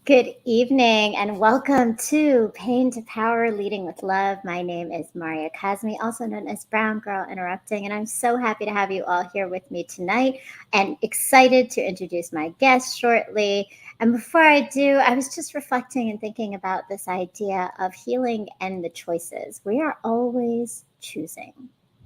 Good evening and welcome to Pain to Power Leading with Love. My name is Maria Kazmi, also known as Brown Girl Interrupting, and I'm so happy to have you all here with me tonight and excited to introduce my guest shortly. And before I do, I was just reflecting and thinking about this idea of healing and the choices. We are always choosing.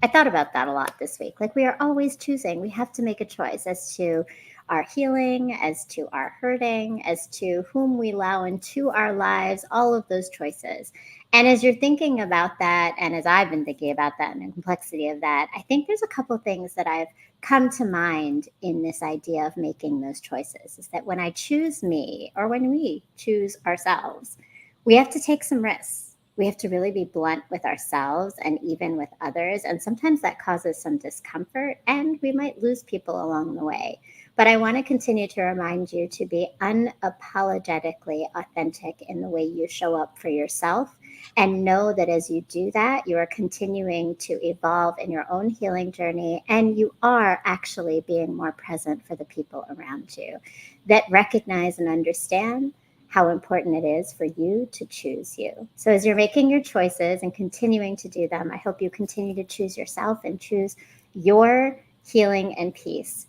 I thought about that a lot this week. Like, we are always choosing. We have to make a choice as to our healing, as to our hurting, as to whom we allow into our lives, all of those choices. And as you're thinking about that, and as I've been thinking about that and the complexity of that, I think there's a couple of things that I've come to mind in this idea of making those choices is that when I choose me or when we choose ourselves, we have to take some risks. We have to really be blunt with ourselves and even with others. And sometimes that causes some discomfort, and we might lose people along the way. But I want to continue to remind you to be unapologetically authentic in the way you show up for yourself, and know that as you do that, you are continuing to evolve in your own healing journey, and you are actually being more present for the people around you that recognize and understand how important it is for you to choose you. So as you're making your choices and continuing to do them, I hope you continue to choose yourself and choose your healing and peace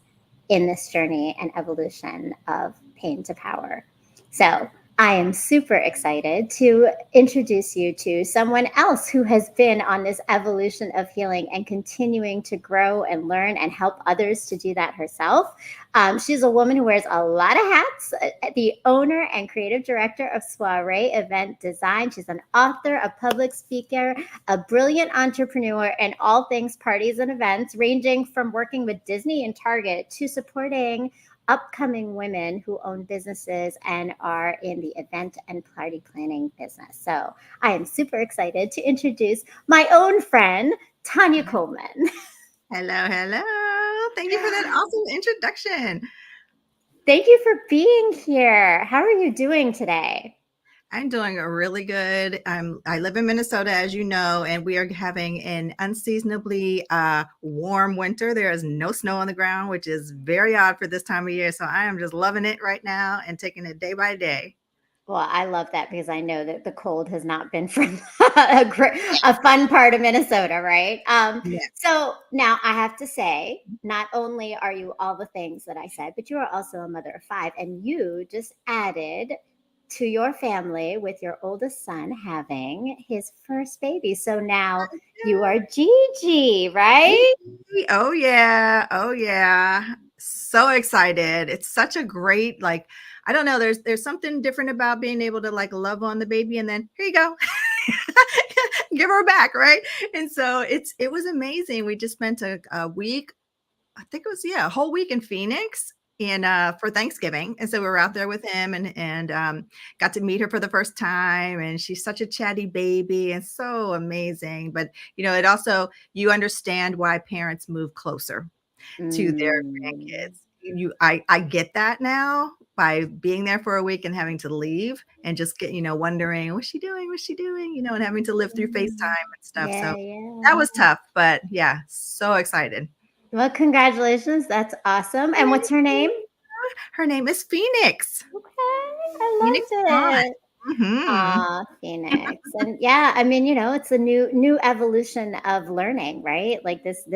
in this journey and evolution of pain to power. So I am super excited to introduce you to someone else who has been on this evolution of healing and continuing to grow and learn and help others to do that herself. She's a woman who wears a lot of hats, the owner and creative director of Soiree Event Design. She's an author, a public speaker, a brilliant entrepreneur in all things parties and events, ranging from working with Disney and Target to supporting upcoming women who own businesses and are in the event and party planning business. So I am super excited to introduce my own friend, Tonya Coleman. Hello, hello. Thank you for that awesome introduction. Thank you for being here. How are you doing today? I'm doing really good. I live in Minnesota, as you know, and we are having an unseasonably warm winter. There is no snow on the ground, which is very odd for this time of year. So I am just loving it right now and taking it day by day. Well, I love that because I know that the cold has not been from a fun part of Minnesota, right? Yeah. So now I have to say, not only are you all the things that I said, but you are also a mother of five, and you just added to your family with your oldest son having his first baby. So now you are Gigi, right? Oh yeah. Oh yeah. So excited. It's such a great, like, I don't know, there's something different about being able to like love on the baby and then here you go. Give her back, right? And so it was amazing. We just spent a week, I think it was, yeah, a whole week in Phoenix and for Thanksgiving. And so we were out there with him and got to meet her for the first time. And she's such a chatty baby and so amazing. But it also, you understand why parents move closer to their Mm. grandkids. I get that now by being there for a week and having to leave and just get, wondering, what's she doing? What's she doing? And having to live through FaceTime and stuff. Yeah, So that yeah. was tough, but yeah, so excited. Well, congratulations. That's awesome. And what's her name? Her name is Phoenix. Okay, I Phoenix love Dawn. it. Mhm. Ah, Phoenix. And yeah, I mean, it's a new evolution of learning, right? Like this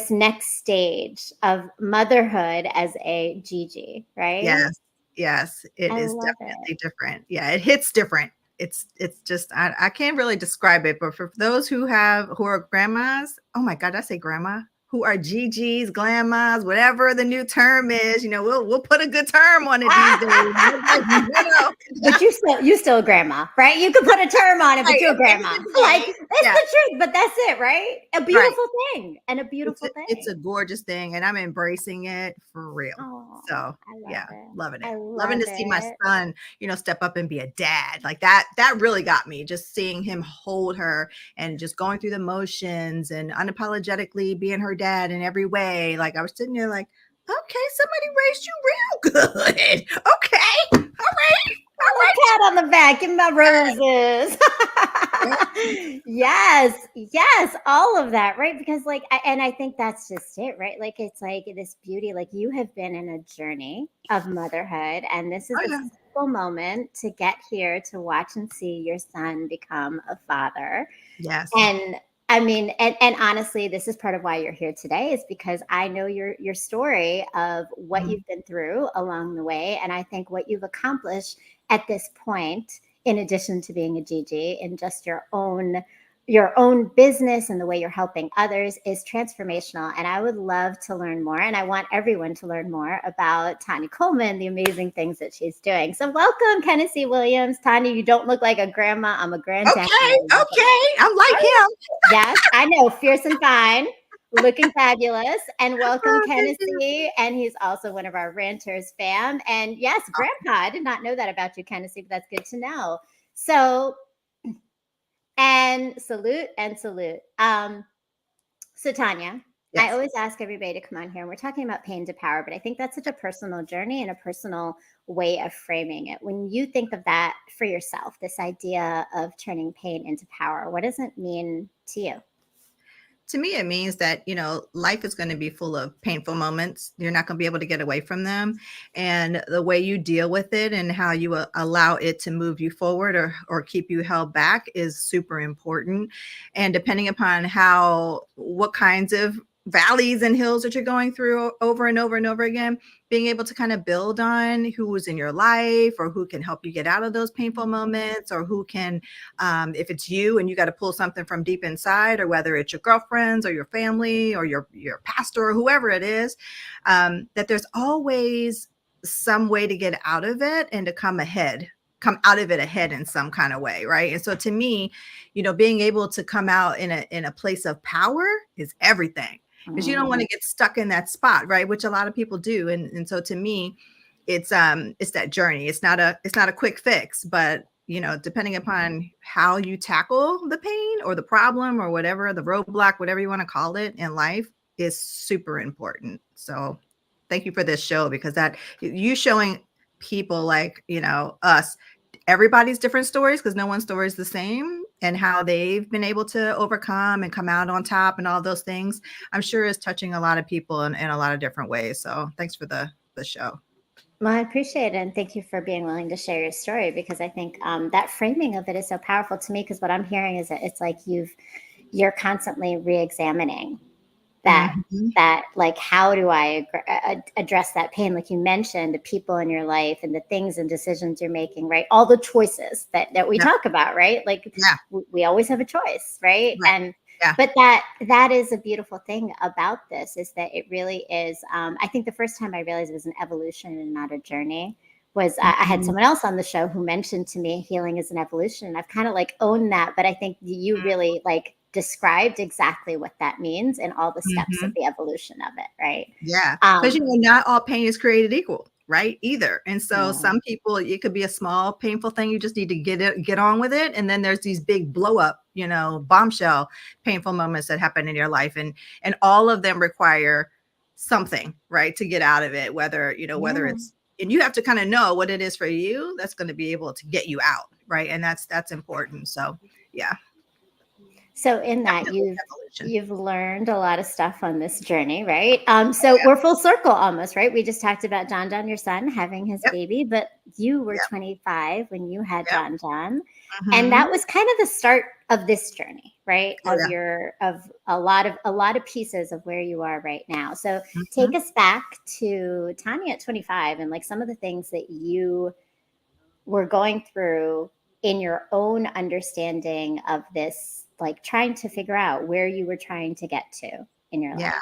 next stage of motherhood as a Gigi, right? Yes, yes, it I is love it. definitely different. Yeah, it hits different. It's just I can't really describe it, but for those who are grandmas, oh my God, did I say grandma? Who are GGs, grandmas, whatever the new term is, we'll put a good term on it these days. But you still a grandma, right? You could put a term on it, but Right, you're at a the end of grandma. the Like, day, that's yeah, the truth, but that's it, right? A right. beautiful thing. And a It's a beautiful it's a thing. gorgeous thing, and I'm embracing it for real. Oh, So, I love yeah, it. loving I it. Loving love to see my it. son, step up and be a dad. Like that really got me, just seeing him hold her and just going through the motions and unapologetically being her dad in every way. Like I was sitting there like, "Okay, somebody raised you real good. Okay. All right. A little pat on the back. Give me my roses. All Yes, yes, all of that, right? Because and I think that's just it, right? Like, it's like this beauty. Like, you have been in a journey of motherhood, and this is right." Oh, this yeah. beautiful moment to get here to watch and see your son become a father. Yes. And I mean, and honestly, this is part of why you're here today, is because I know your story of what Mhm. you've been through along the way. And I think what you've accomplished at this point, in addition to being a Gigi, in just your own business and the way you're helping others, is transformational. And I would love to learn more. And I want everyone to learn more about Tonya Coleman, the amazing things that she's doing. So welcome, Kennedy Williams. Tonya, you don't look like a grandma. I'm a grandchild. Okay. Okay. I'm like him. Yes, I know, fierce and fine, looking fabulous. And welcome, Oh, thank you. Kennedy. And he's also one of our renters fam. And yes, Grandpa, I did not know that about you, Kennedy, but that's good to know. So, and salute and salute. So Tonya, I Yes. always ask everybody to come on here, and we're talking about pain to power, but I think that's such a personal journey and a personal way of framing it. When you think of that for yourself, this idea of turning pain into power, what does it mean to you? To me, it means that, life is going to be full of painful moments. You're not going to be able to get away from them. And the way you deal with it and how you allow it to move you forward or keep you held back is super important. And depending upon what kinds of valleys and hills that you're going through over and over and over again, being able to kind of build on who is in your life or who can help you get out of those painful moments, or who can, if it's you and you got to pull something from deep inside, or whether it's your girlfriends or your family or your pastor or whoever it is, that there's always some way to get out of it and to come out of it ahead in some kind of way, right? And so to me, being able to come out in a place of power is everything, because you don't want to get stuck in that spot, right? Which a lot of people do. And so to me, it's that journey. It's not a quick fix, but depending upon how you tackle the pain or the problem or whatever, the roadblock, whatever you want to call it in life, is super important. So thank you for this show, because that you showing people like, us, everybody's different stories, because no one's story is the same, and how they've been able to overcome and come out on top and all those things, I'm sure is touching a lot of people in a lot of different ways. So thanks for the show. Well, I appreciate it. And thank you for being willing to share your story, because I think that framing of it is so powerful to me. Because what I'm hearing is that it's like you're constantly re-examining that Mm-hmm. like, how do I address that pain, like you mentioned, the people in your life and the things and decisions you're making, right? All the choices that we Yeah. talk about, right? Like Yeah. we always have a choice, right? Right. And Yeah. but that is a beautiful thing about this, is that it really is. I think the first time I realized it was an evolution and not a journey was I had Mm-hmm. someone else on the show who mentioned to me healing is an evolution, and I've kind of like owned that. But I think you really like described exactly what that means and all the steps Mm-hmm. of the evolution of it, right? Yeah, because Um, not all pain is created equal, right? Either. And so yeah. some people, it could be a small painful thing. You just need to get on with it. And then there's these big blow up, bombshell painful moments that happen in your life, and all of them require something, right, to get out of it. Whether Yeah. it's, and you have to kind of know what it is for you that's going to be able to get you out, right? And that's important. So yeah, So in that definitely you've evolution. you've learned a lot of stuff on this journey, right? Oh So yeah. we're full circle almost, right? We just talked about John, your son, having his Yep. baby, but you were Yep. 25 when you had Yep. John. And Mm-hmm. that was kind of the start of this journey, right? Oh Of yeah. your of a lot of pieces of where you are right now. So take Mm-hmm. us back to Tanya at 25, and like some of the things that you were going through in your own understanding of this, like trying to figure out where you were trying to get to in your Yeah. life.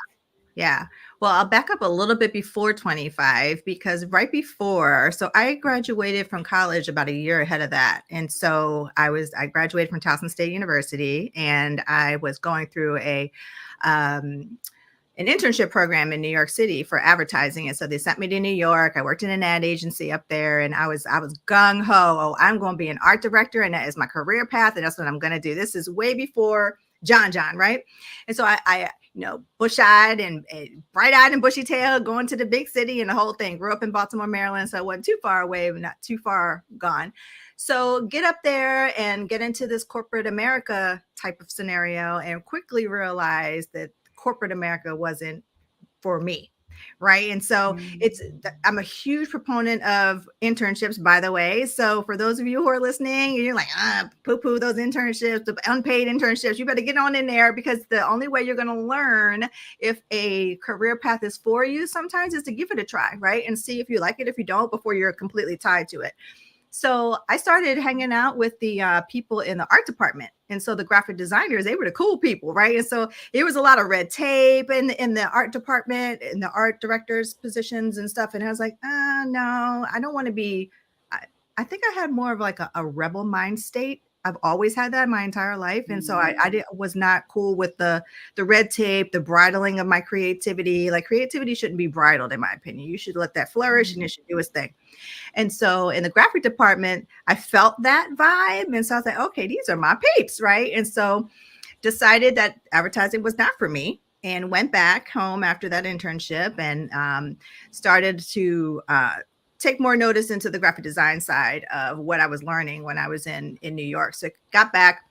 Yeah. Well, I'll back up a little bit before 25, because right before, so I graduated from college about a year ahead of that. And so I graduated from Towson State University, and I was going through um, an internship program in New York City for advertising. And so they sent me to New York. I worked in an ad agency up there, and I was gung ho. Oh, I'm going to be an art director, and that is my career path, and that's what I'm going to do. This is way before John, right? And so I bush-eyed and bright-eyed and bushy-tailed, going to the big city and the whole thing. Grew up in Baltimore, Maryland, so I wasn't too far away, but not too far gone. So get up there and get into this corporate America type of scenario, and quickly realize that corporate America wasn't for me. right? And so I'm a huge proponent of internships, by the way. So for those of you who are listening, you're like, poo-poo those internships, the unpaid internships, you better get on in there, because the only way you're going to learn if a career path is for you sometimes is to give it a try, right? And see if you like it, if you don't, before you're completely tied to it. So I started hanging out with the people in the art department. And so the graphic designers, they were the cool people, right? And so it was a lot of red tape in the art department, in the art director's positions and stuff. And I was like, no, I don't want to be, I think I had more of like a rebel mind state. I've always had that my entire life. And so I was not cool with the red tape, the bridling of my creativity. Like, creativity shouldn't be bridled, in my opinion. You should let that flourish and it should do its thing. And so in the graphic department, I felt that vibe. And so I was like, okay, these are my peeps, right? And so decided that advertising was not for me, and went back home after that internship and started to take more notice into the graphic design side of what I was learning when I was in New York. So got back,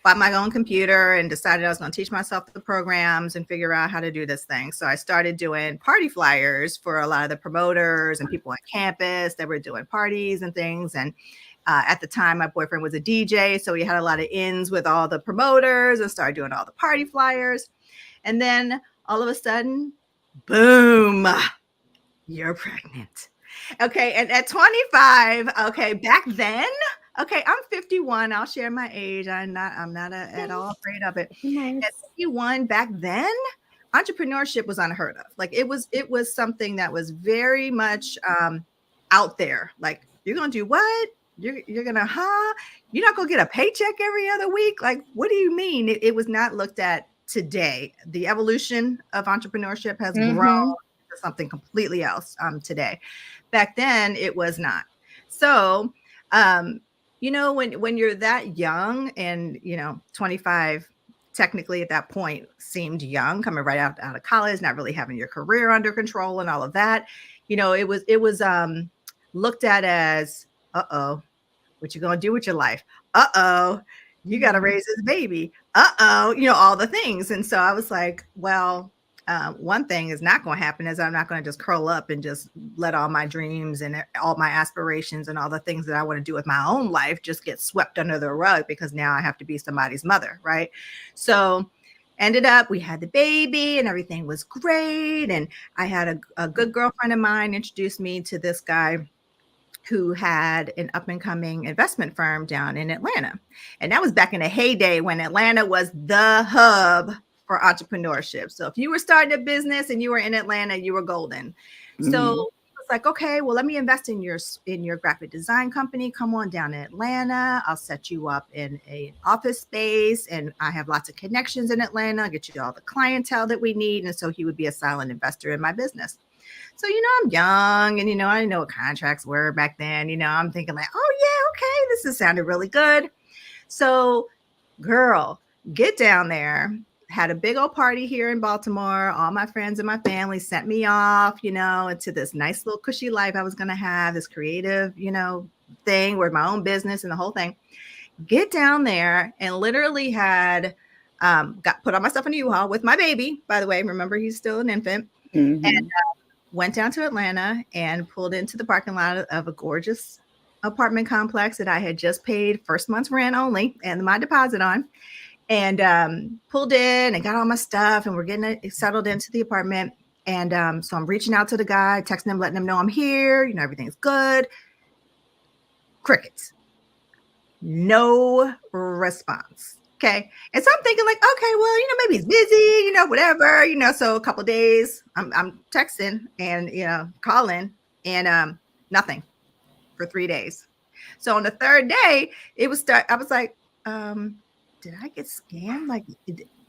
bought my own computer, and decided I was going to teach myself the programs and figure out how to do this thing. So I started doing party flyers for a lot of the promoters and people on campus that were doing parties and things. And at the time, my boyfriend was a DJ, so we had a lot of ins with all the promoters and started doing all the party flyers. And then all of a sudden, boom, you're pregnant. Okay. And at 25, okay, back then, okay, I'm 51. I'll share my age. I'm not at all afraid of it. Nice. At 51, back then, entrepreneurship was unheard of. Like, it was something that was very much out there. Like, you're gonna do what? You're gonna You're not gonna get a paycheck every other week? Like, what do you mean? It was not looked at today. The evolution of entrepreneurship has grown to something completely else today. Back then, it was not. So, when you're that young, and 25 technically at that point seemed young, coming right out of college, not really having your career under control and all of that, it was looked at as, what you gonna do with your life? You got to raise this baby. All the things. And so I was like, well, one thing is not going to happen is I'm not going to just curl up and just let all my dreams and all my aspirations and all the things that I want to do with my own life just get swept under the rug because now I have to be somebody's mother, right? So ended up, we had the baby and everything was great. And I had a good girlfriend of mine introduced me to this guy who had an up and coming investment firm down in Atlanta. And that was back in the heyday when Atlanta was the hub for entrepreneurship. So if you were starting a business and you were in Atlanta, you were golden. So it's like, okay, well, let me invest in your graphic design company. Come on down to Atlanta. I'll set you up in an office space. And I have lots of connections in Atlanta. I'll get you all the clientele that we need. And so he would be a silent investor in my business. So, I'm young and, I didn't know what contracts were back then. I'm thinking like, oh, yeah, okay, this has sounded really good. So, girl, get down there. Had a big old party here in Baltimore. All my friends and my family sent me off, into this nice little cushy life I was going to have, this creative, thing with my own business and the whole thing. Get down there and literally had got put on myself in a U-Haul with my baby, by the way. Remember, he's still an infant. And went down to Atlanta and pulled into the parking lot of a gorgeous apartment complex that I had just paid first month's rent only and my deposit on, and pulled in and got all my stuff, and we're getting settled into the apartment. And so I'm reaching out to the guy, texting him, letting him know I'm here, everything's good. Crickets. No response. Okay. And so I'm thinking like, okay, well, maybe he's busy, whatever, so a couple of days I'm texting and, calling and nothing for 3 days. So on the third day, I was like, did I get scammed? Like,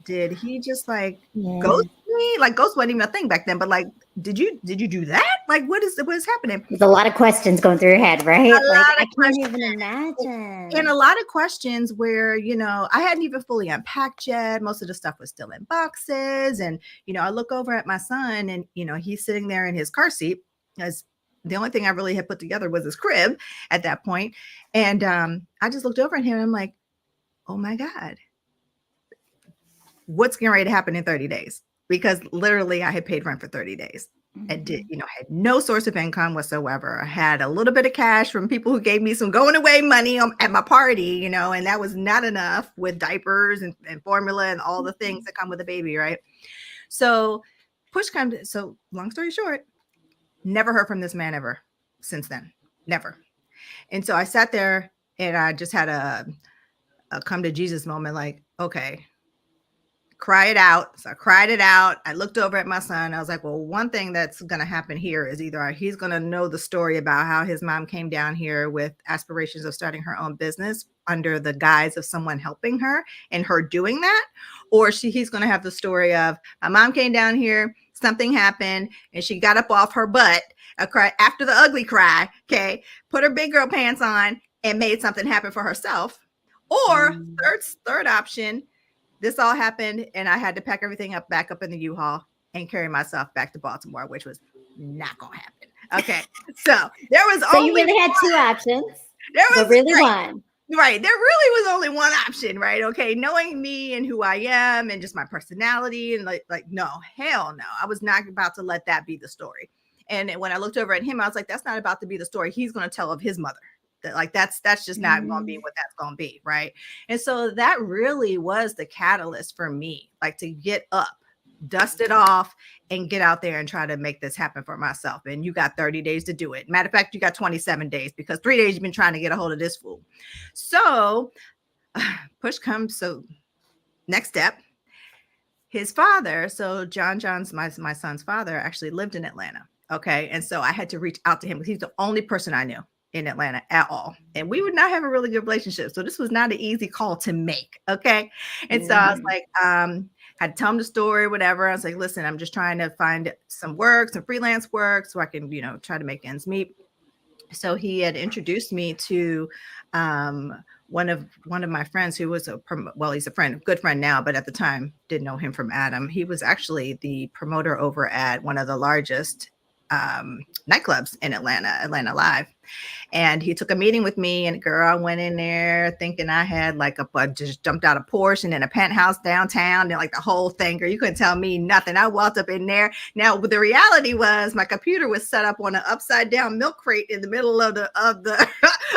did he just like ghost me? Like, ghost wasn't even a thing back then, but like, did you do that? Like, what is happening? There's a lot of questions going through your head, right? I can't even imagine. And a lot of questions where, I hadn't even fully unpacked yet. Most of the stuff was still in boxes. And, I look over at my son and, he's sitting there in his car seat, as the only thing I really had put together was his crib at that point. And I just looked over at him and I'm like, oh my God, what's getting ready to happen in 30 days? Because literally I had paid rent for 30 days. and Mhm. had no source of income whatsoever. I had a little bit of cash from people who gave me some going away money at my party, and that was not enough with diapers and formula and all the things that come with a baby, right? So push comes. So long story short, never heard from this man ever since then. Never. And so I sat there and I just had a come to Jesus moment, like, okay, cry it out. So I cried it out. I looked over at my son. I was like, well, one thing that's going to happen here is either he's going to know the story about how his mom came down here with aspirations of starting her own business under the guise of someone helping her and her doing that, or he's going to have the story of my mom came down here, something happened, and she got up off her butt, a cry after the ugly cry, okay, put her big girl pants on and made something happen for herself. Or Mm. third option, this all happened and I had to pack everything up back up in the U-Haul and carry myself back to Baltimore, which was not gonna happen. Okay. So there was So you only really had two options, there but was really one. right. There really was only one option, right? Okay. Knowing me and who I am and just my personality and like no, hell no. I was not about to let that be the story. And when I looked over at him, I was like, that's not about to be the story he's gonna tell of his mother. That's just not going to be Mm. what that's going to be, right? And so that really was the catalyst for me, like to get up, dust it off, and get out there and try to make this happen for myself. And you got 30 days to do it. Matter of fact, you got 27 days because 3 days you've been trying to get a hold of this fool. So push comes. So next step, his father, so John's my son's father, actually lived in Atlanta. Okay. And so I had to reach out to him because he's the only person I knew in Atlanta at all. And we would not have a really good relationship. So this was not an easy call to make. Okay. And so I was Mhm. like, had to tell him the story, whatever. I was like, listen, I'm just trying to find some work, some freelance work so I can, try to make ends meet. So he had introduced me to one of my friends who was he's a friend, good friend now, but at the time didn't know him from Adam. He was actually the promoter over at one of the largest nightclubs in Atlanta Live. And he took a meeting with me, and girl, I went in there thinking I had like just jumped out of Porsche and in a penthouse downtown and like the whole thing. Girl, you couldn't tell me nothing. I walked up in there. Now, the reality was my computer was set up on an upside down milk crate in the middle of the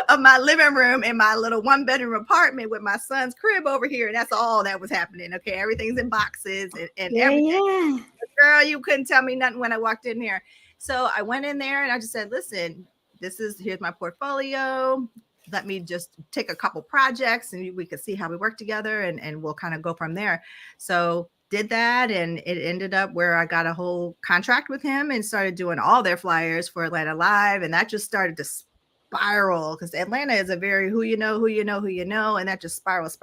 of my living room in my little 1-bedroom apartment with my son's crib over here. And that's all that was happening. Okay. Everything's in boxes and Yeah, everything. yeah. Girl, you couldn't tell me nothing when I walked in there. So I went in there and I just said, listen, here's my portfolio. Let me just take a couple projects and we could see how we work together and we'll kind of go from there. So did that, and it ended up where I got a whole contract with him and started doing all their flyers for Atlanta Live. And that just started to spiral because Atlanta is a very who you know, and that just spiral. So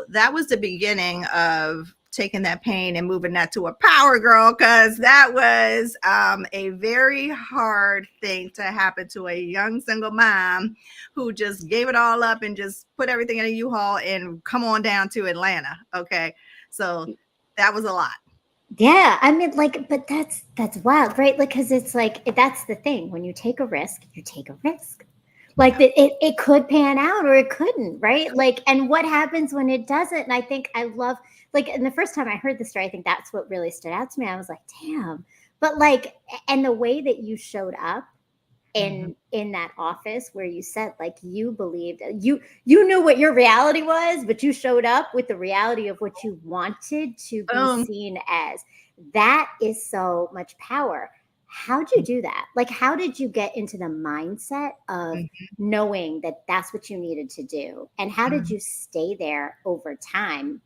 that was the beginning of taking that pain and moving that to a power girl, because that was a very hard thing to happen to a young single mom who just gave it all up and just put everything in a U-Haul and come on down to Atlanta. Okay. So that was a lot. Yeah, I mean, like, but that's wild, right? Like, because it's like that's the thing. When you take a risk, you take a risk. Like Yep. it could pan out or it couldn't, right? Like, and what happens when it doesn't? And I think I love, like, and the first time I heard the story, I think that's what really stood out to me. I was like, damn. But like, and the way that you showed up Mm-hmm. in that office where you said like you believed you knew what your reality was, but you showed up with the reality of what you wanted to be Boom. seen as. That is so much power. How'd you do that? Like, how did you get into the mindset of knowing that that's what you needed to do, and how did Mm-hmm. you stay there over time,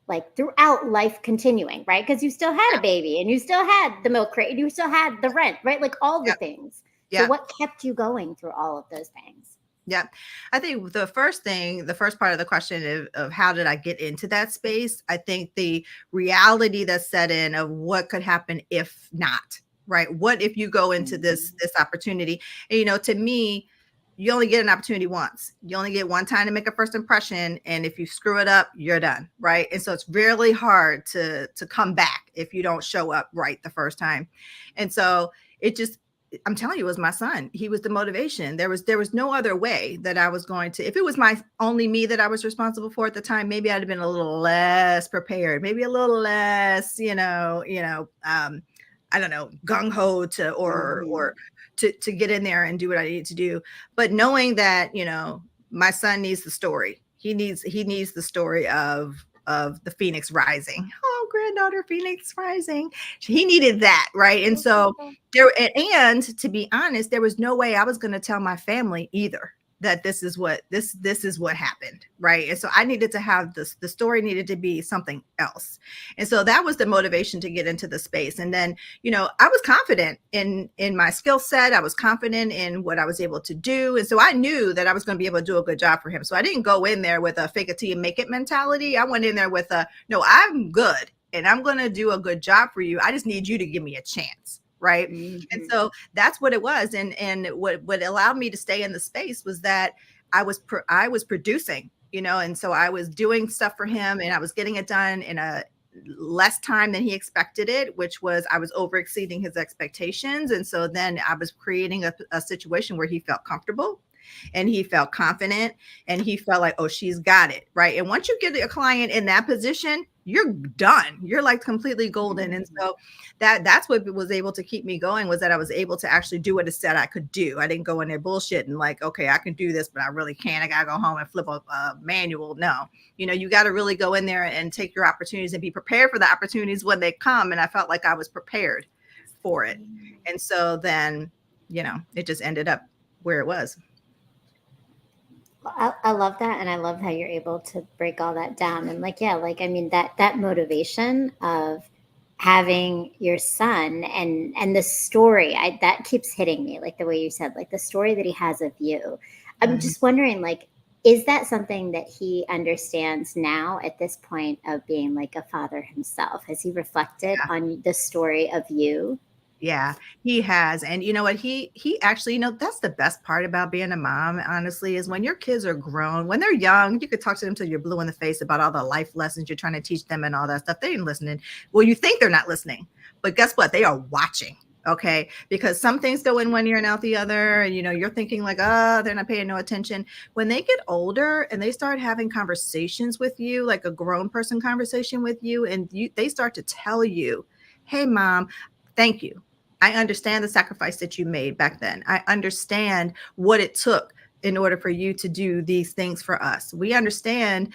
like throughout life continuing, right? Because you still had a baby and you still had the milk crate and you still had the rent, right? Like all the Yep. things. So Yep. what kept you going through all of those things? Yeah. I think the first part of the question of how did I get into that space, I think the reality that set in of what could happen if not, right? What if you go into this opportunity? And, to me, you only get an opportunity once. You only get one time to make a first impression. And if you screw it up, you're done. Right. And so it's really hard to come back if you don't show up right the first time. And so it just, I'm telling you, it was my son. He was the motivation. There was no other way that I was going to. If it was my only me that I was responsible for at the time, maybe I'd have been a little less prepared, maybe a little less, I don't know, gung ho to, or to get in there and do what I need to do. But knowing that, my son needs the story. He needs the story of the Phoenix rising. Oh, granddaughter Phoenix rising. He needed that, right? And so there, and to be honest, there was no way I was going to tell my family either that this is what happened, right? And so I needed to have this, the story needed to be something else. And so that was the motivation to get into the space. And then, I was confident in my skill set. I was confident in what I was able to do. And so I knew that I was going to be able to do a good job for him. So I didn't go in there with a fake it till you make it mentality. I went in there with a, no, I'm good and I'm going to do a good job for you. I just need you to give me a chance. Right. And so that's what it was. And what allowed me to stay in the space was that I was producing, and so I was doing stuff for him and I was getting it done in a less time than he expected it, which was I was over exceeding his expectations. And so then I was creating a situation where he felt comfortable and he felt confident and he felt like, oh, she's got it. Right. And once you get a client in that position, you're done. You're like completely golden. And so that's what was able to keep me going, was that I was able to actually do what it said I could do. I didn't go in there bullshit and like, okay, I can do this, but I really can't. I gotta go home and flip a manual. No, you got to really go in there and take your opportunities and be prepared for the opportunities when they come. And I felt like I was prepared for it. And so then, it just ended up where it was. I love that, and I love how you're able to break all that down. And I mean that motivation of having your son and the story, that keeps hitting me, like the way you said, like the story that he has of you. I'm just wondering, like, is that something that he understands now at this point of being like a father himself? Has he reflected on the story of you? Yeah, he has. And you know what? He actually, that's the best part about being a mom, honestly, is when your kids are grown, when they're young, you could talk to them till you're blue in the face about all the life lessons you're trying to teach them and all that stuff. They ain't listening. Well, you think they're not listening, but guess what? They are watching. Okay. Because some things go in one ear and out the other. And you're thinking like, oh, they're not paying no attention. When they get older and they start having conversations with you, like a grown person conversation with you, and they start to tell you, hey, mom, thank you. I understand the sacrifice that you made back then. I understand what it took in order for you to do these things for us. We understand,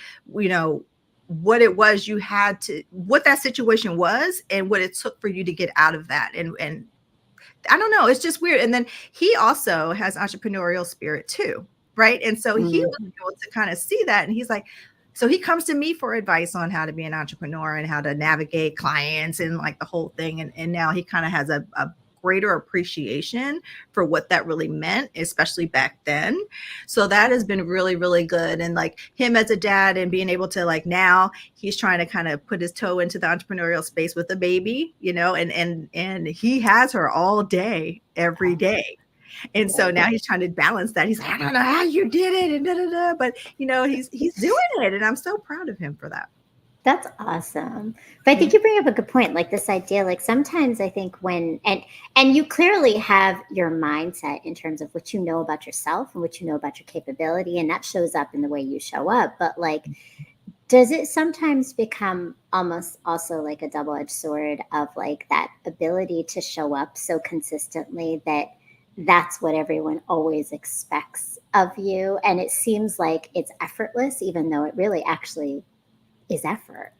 what it was you had to, what that situation was and what it took for you to get out of that. And I don't know, it's just weird. And then he also has entrepreneurial spirit too. Right. And so he was able to kind of see that. And he's like, so he comes to me for advice on how to be an entrepreneur and how to navigate clients and like the whole thing. And now he kind of has a greater appreciation for what that really meant, especially back then. So that has been really, really good. And like him as a dad and being able to, like, now he's trying to kind of put his toe into the entrepreneurial space with the baby, and he has her all day, every day. And so now he's trying to balance that. He's like, I don't know how you did it, and da, da, da. But he's doing it, and I'm so proud of him for that. That's awesome. But I think you bring up a good point, like this idea, like sometimes I think when, and you clearly have your mindset in terms of what you know about yourself and what you know about your capability, and that shows up in the way you show up. But like, does it sometimes become almost also like a double-edged sword of like that ability to show up so consistently that that's what everyone always expects of you? And it seems like it's effortless, even though it really actually is effort.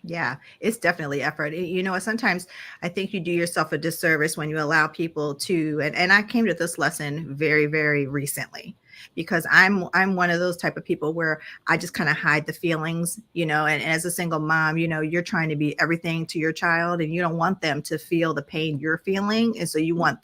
Yeah, it's definitely effort. Sometimes I think you do yourself a disservice when you allow people to, and I came to this lesson very, very recently, because I'm one of those type of people where I just kind of hide the feelings, and as a single mom, you're trying to be everything to your child and you don't want them to feel the pain you're feeling. And so you want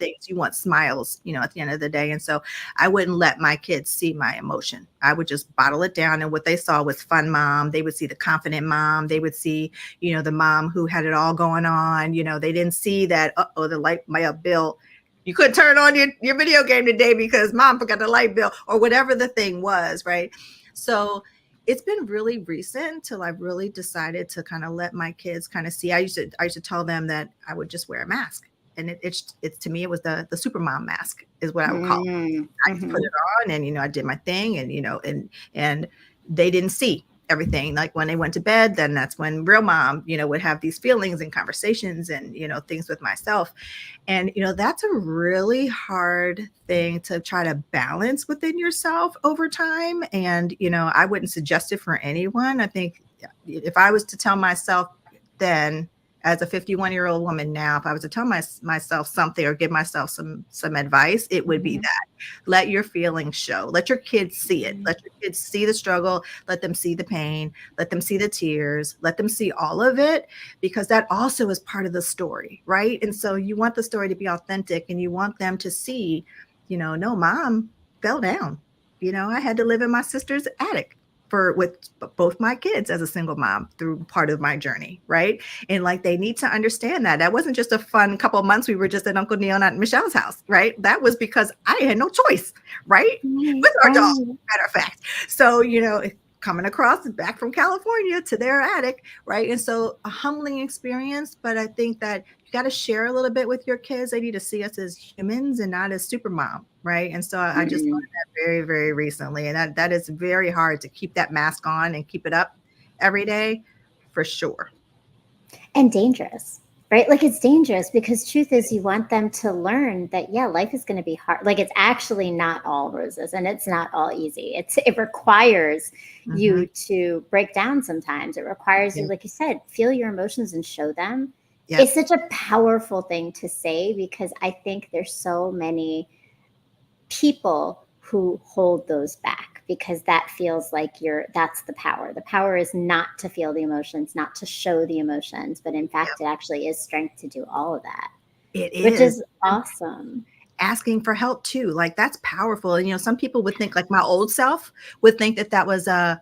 smiles, at the end of the day. And so I wouldn't let my kids see my emotion. I would just bottle it down. And what they saw was fun mom. They would see the confident mom. They would see, the mom who had it all going on. They didn't see that, the light bill, you couldn't turn on your video game today because mom forgot the light bill, or whatever the thing was, right? So it's been really recent till I've really decided to kind of let my kids kind of see. I used to tell them that I would just wear a mask. And it's to me, it was the super mom mask is what I would call it. I just put it on and, I did my thing and, and they didn't see. everything. Like when they went to bed, then that's when real mom, would have these feelings and conversations and, things with myself. And, that's a really hard thing to try to balance within yourself over time. And, I wouldn't suggest it for anyone. I think if I was to tell myself then, as a 51-year-old woman now, if I was to tell myself something or give myself some advice, it would be that let your feelings show, let your kids see it, let your kids see the struggle, let them see the pain, let them see the tears, let them see all of it, because that also is part of the story, right? And so you want the story to be authentic, and you want them to see, no, mom fell down. I had to live in my sister's attic with both my kids as a single mom through part of my journey, right? And like they need to understand that wasn't just a fun couple of months we were just at Uncle Neil and Aunt Michelle's house, right? That was because I had no choice, right? With our dog, matter of fact. So, coming across back from California to their attic, right? And so a humbling experience, but I think that you got to share a little bit with your kids. They need to see us as humans and not as super mom, right? And so I just learned that very, very recently. And that is very hard to keep that mask on and keep it up every day, for sure. And dangerous, right? Like it's dangerous because truth is you want them to learn that, yeah, life is going to be hard. Like it's actually not all roses and it's not all easy. It requires you to break down sometimes. It requires you, like you said, feel your emotions and show them. It's such a powerful thing to say because I think there's so many people who hold those back because that feels like that's the power. The power is not to feel the emotions, not to show the emotions, but in fact, it actually is strength to do all of that. Which is awesome. Asking for help too. Like that's powerful. And, some people would think like my old self would think that was a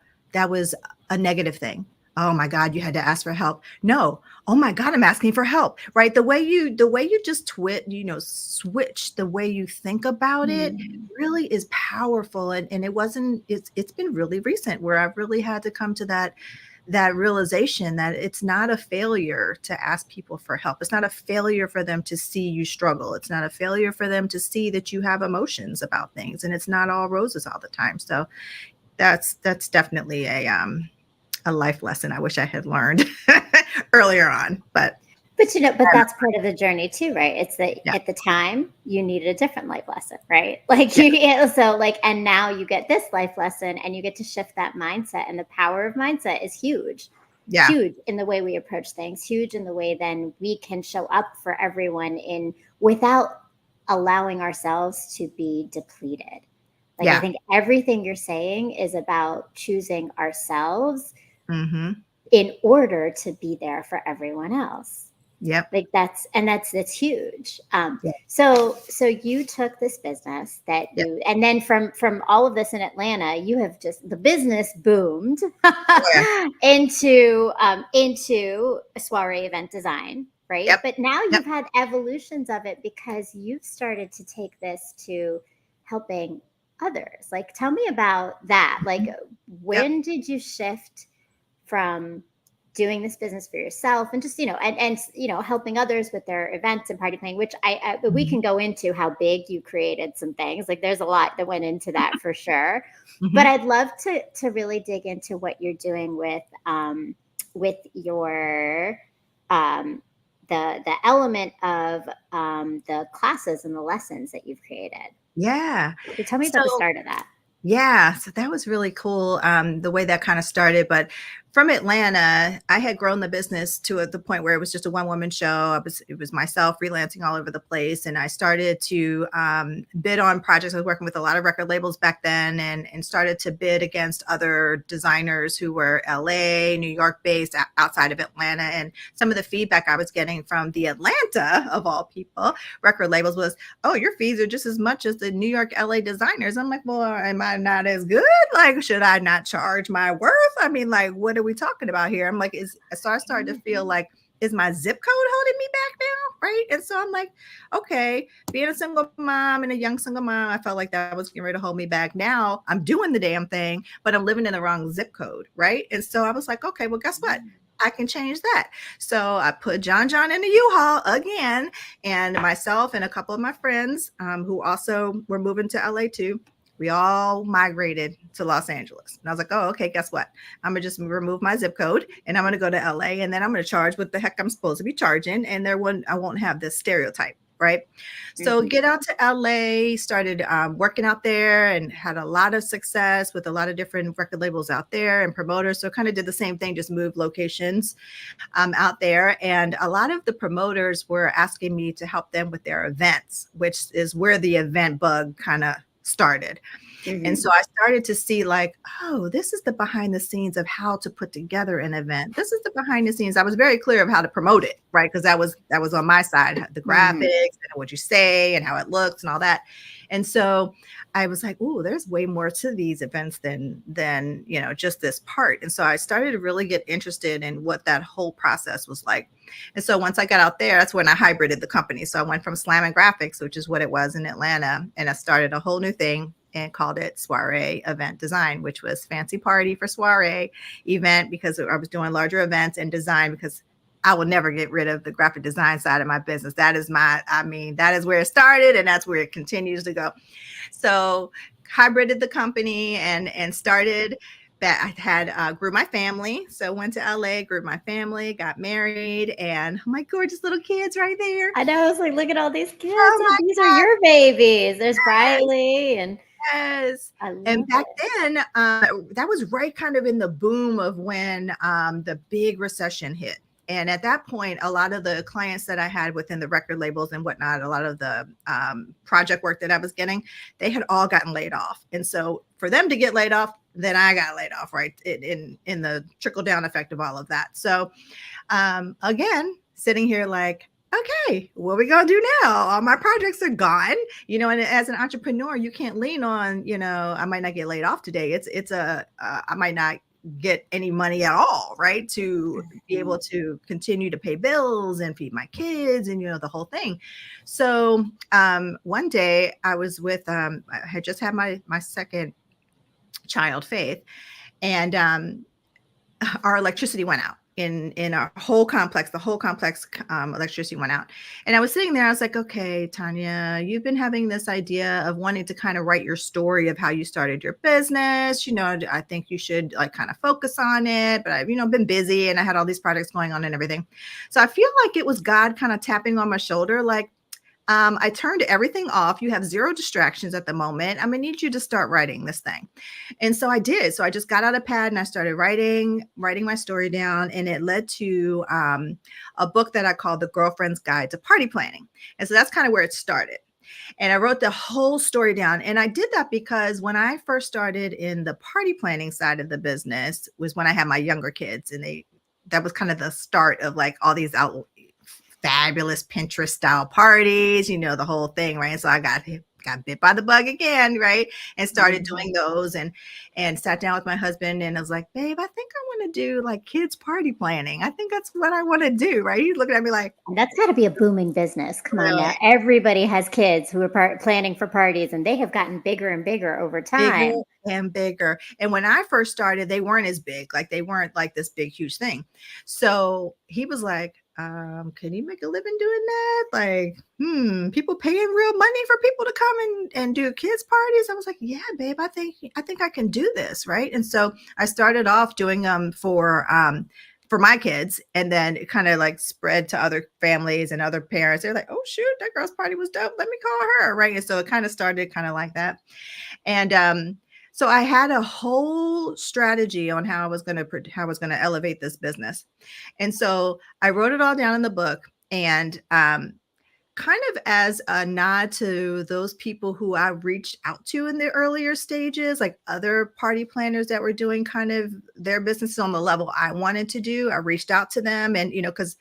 negative thing. Oh my God, you had to ask for help. No. Oh my God, I'm asking for help. Right. The way you just switch the way you think about it really is powerful. And it's been really recent where I've really had to come to that realization that it's not a failure to ask people for help. It's not a failure for them to see you struggle. It's not a failure for them to see that you have emotions about things, and it's not all roses all the time. So that's definitely a life lesson I wish I had learned earlier on, but that's part of the journey too, right? It's that at the time you needed a different life lesson, right? Like and now you get this life lesson and you get to shift that mindset, and the power of mindset is huge. Huge in the way we approach things, huge in the way then we can show up for everyone without allowing ourselves to be depleted. Like I think everything you're saying is about choosing ourselves in order to be there for everyone else. Yep. Like that's huge. So you took this business that and then from all of this in Atlanta, you have just the business boomed into a soiree event design, right? But now you've had evolutions of it because you've started to take this to helping others. Like, tell me about that. Like, when did you shift from doing this business for yourself and just, and helping others with their events and party planning, which we can go into how big you created some things. Like there's a lot that went into that for sure. But I'd love to really dig into what you're doing with your, the element of the classes and the lessons that you've created. Yeah. So tell me about the start of that. Yeah, so that was really cool, the way that kind of started. But from Atlanta, I had grown the business to the point where it was just a one-woman show. It was myself freelancing all over the place, and I started to bid on projects. I was working with a lot of record labels back then, and started to bid against other designers who were LA, New York based, outside of Atlanta. And some of the feedback I was getting from the Atlanta, of all people, record labels was, "Oh, your fees are just as much as the New York, LA designers." I'm like, "Well, am I not as good? Like, should I not charge my worth? I mean, like, what are we talking about here?" I'm like, so I started to feel like, is my zip code holding me back now? Right. And so I'm like, okay, being a single mom and a young single mom, I felt like that was getting ready to hold me back. Now I'm doing the damn thing, but I'm living in the wrong zip code. Right. And so I was like, okay, well, guess what? I can change that. So I put John in the U-Haul again, and myself and a couple of my friends who also were moving to LA too. We all migrated to Los Angeles. And I was like, oh, okay, guess what? I'm gonna just remove my zip code and I'm gonna go to LA, and then I'm gonna charge what the heck I'm supposed to be charging. And I won't have this stereotype. Right. So Mhm. get out to LA, started working out there and had a lot of success with a lot of different record labels out there and promoters. So kind of did the same thing, just moved locations out there. And a lot of the promoters were asking me to help them with their events, which is where the event bug kind of started. And so Mhm. I started to see like, oh, this is the behind the scenes of how to put together an event. This is the behind the scenes. I was very clear of how to promote it, right? Because that was on my side, the graphics Mhm. and what you say and how it looks and all that. And so I was like, oh, there's way more to these events than just this part. And so I started to really get interested in what that whole process was like. And so once I got out there, that's when I hybrided the company. So I went from Slam and Graphics, which is what it was in Atlanta, and I started a whole new thing and called it Soiree Event Design, which was fancy party for soiree event, because I was doing larger events, and design because I will never get rid of the graphic design side of my business. That is that is where it started and that's where it continues to go. So hybrided the company and started that. I had grew my family. So went to LA, grew my family, got married, and my gorgeous little kids right there. I know. I was like, look at all these kids. Oh Oh, my these are your babies. There's goodness. Briley, and Yes. I And love back it. then, that was right kind of in the boom of when the big recession hit. And at that point, a lot of the clients that I had within the record labels and whatnot, a lot of the project work that I was getting, they had all gotten laid off. And so for them to get laid off, then I got laid off, right? In the trickle down effect of all of that. So again, sitting here like, okay, what are we gonna do now? All my projects are gone, and as an entrepreneur, you can't lean on, I might not get laid off today. I might not get any money at all, right? To be able Mhm. to continue to pay bills and feed my kids and, the whole thing. So one day I was with, I had just had my second child, Faith, and our electricity went out in our whole complex. The whole complex electricity went out, and I was sitting there. I was like, "Okay, Tanya, you've been having this idea of wanting to kind of write your story of how you started your business. I think you should like kind of focus on it. But I've been busy, and I had all these projects going on and everything. So I feel like it was God kind of tapping on my shoulder, like." I turned everything off. You have zero distractions at the moment. I'm gonna need you to start writing this thing. And so I did. So I just got out a pad and I started writing my story down. And it led to a book that I called The Girlfriend's Guide to Party Planning. And so that's kind of where it started. And I wrote the whole story down. And I did that because when I first started in the party planning side of the business was when I had my younger kids, and that was kind of the start of like all these fabulous Pinterest style parties, the whole thing, right? So I got bit by the bug again, right? And started Mhm. doing those and sat down with my husband and I was like, babe, I think I want to do like kids party planning. I think that's what I want to do, right? He's looking at me like, And that's got to be a booming business. Come on really? now. Everybody has kids who are planning for parties, and they have gotten bigger and bigger over Bigger time. and bigger. And when I first started, they weren't as big. Like they weren't like this big, huge thing. So he was like, can you make a living doing that? Like, people paying real money for people to come and do kids parties. I was like, yeah, babe, I think I can do this. Right. And so I started off doing them for my kids, and then it kind of like spread to other families and other parents. They're like, oh shoot, that girl's party was dope. Let me call her. Right. And so it kind of started kind of like that. And so I had a whole strategy on how I was going to elevate this business. And so I wrote it all down in the book, and kind of as a nod to those people who I reached out to in the earlier stages, like other party planners that were doing kind of their businesses on the level I wanted to do. I reached out to them, and because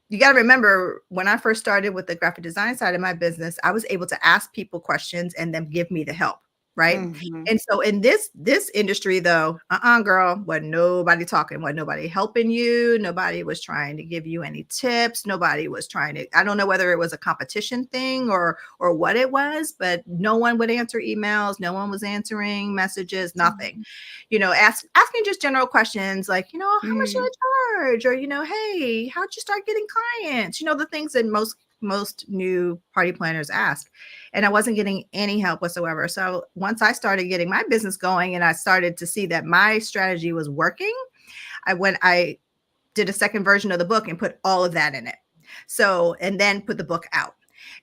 you got to remember, when I first started with the graphic design side of my business, I was able to ask people questions and then give me the help. Right. Mhm. And so in this industry, though, girl, wasn't nobody talking, wasn't nobody helping you. Nobody was trying to give you any tips. Nobody was trying to, I don't know whether it was a competition thing or what it was, but no one would answer emails. No one was answering messages, nothing. Mhm. Asking just general questions like, how much should Mm. I charge? Or, hey, how'd you start getting clients? The things that most new party planners ask. And I wasn't getting any help whatsoever. So once I started getting my business going and I started to see that my strategy was working, I did a second version of the book and put all of that in it. So, and then put the book out.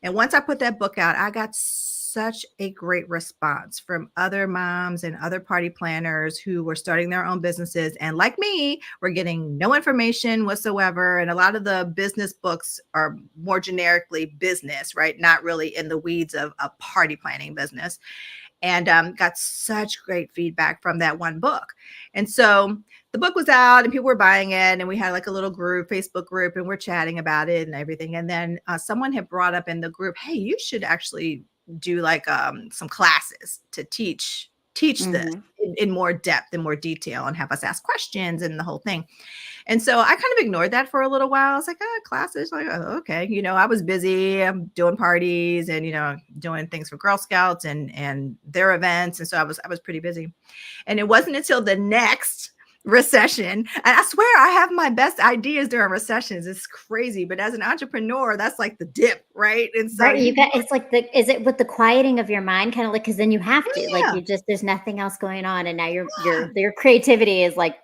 And once I put that book out, I got such a great response from other moms and other party planners who were starting their own businesses. And like me, were getting no information whatsoever. And a lot of the business books are more generically business, right? Not really in the weeds of a party planning business. And got such great feedback from that one book. And so the book was out and people were buying it, and we had like a little group, Facebook group, and we're chatting about it and everything. And then someone had brought up in the group, hey, you should actually do like some classes to teach this in more depth and more detail, and have us ask questions and the whole thing. And so I kind of ignored that for a little while. I was like, classes, like, oh, okay. I was busy. I'm doing parties and, doing things for Girl Scouts and their events. And so I was pretty busy. And it wasn't until the next recession, and I swear I have my best ideas during recessions. It's crazy. But as an entrepreneur, that's like the dip, right? And so right, it's like is it with the quieting of your mind, kind of like, because then you have to, like, there's nothing else going on, and now your creativity is like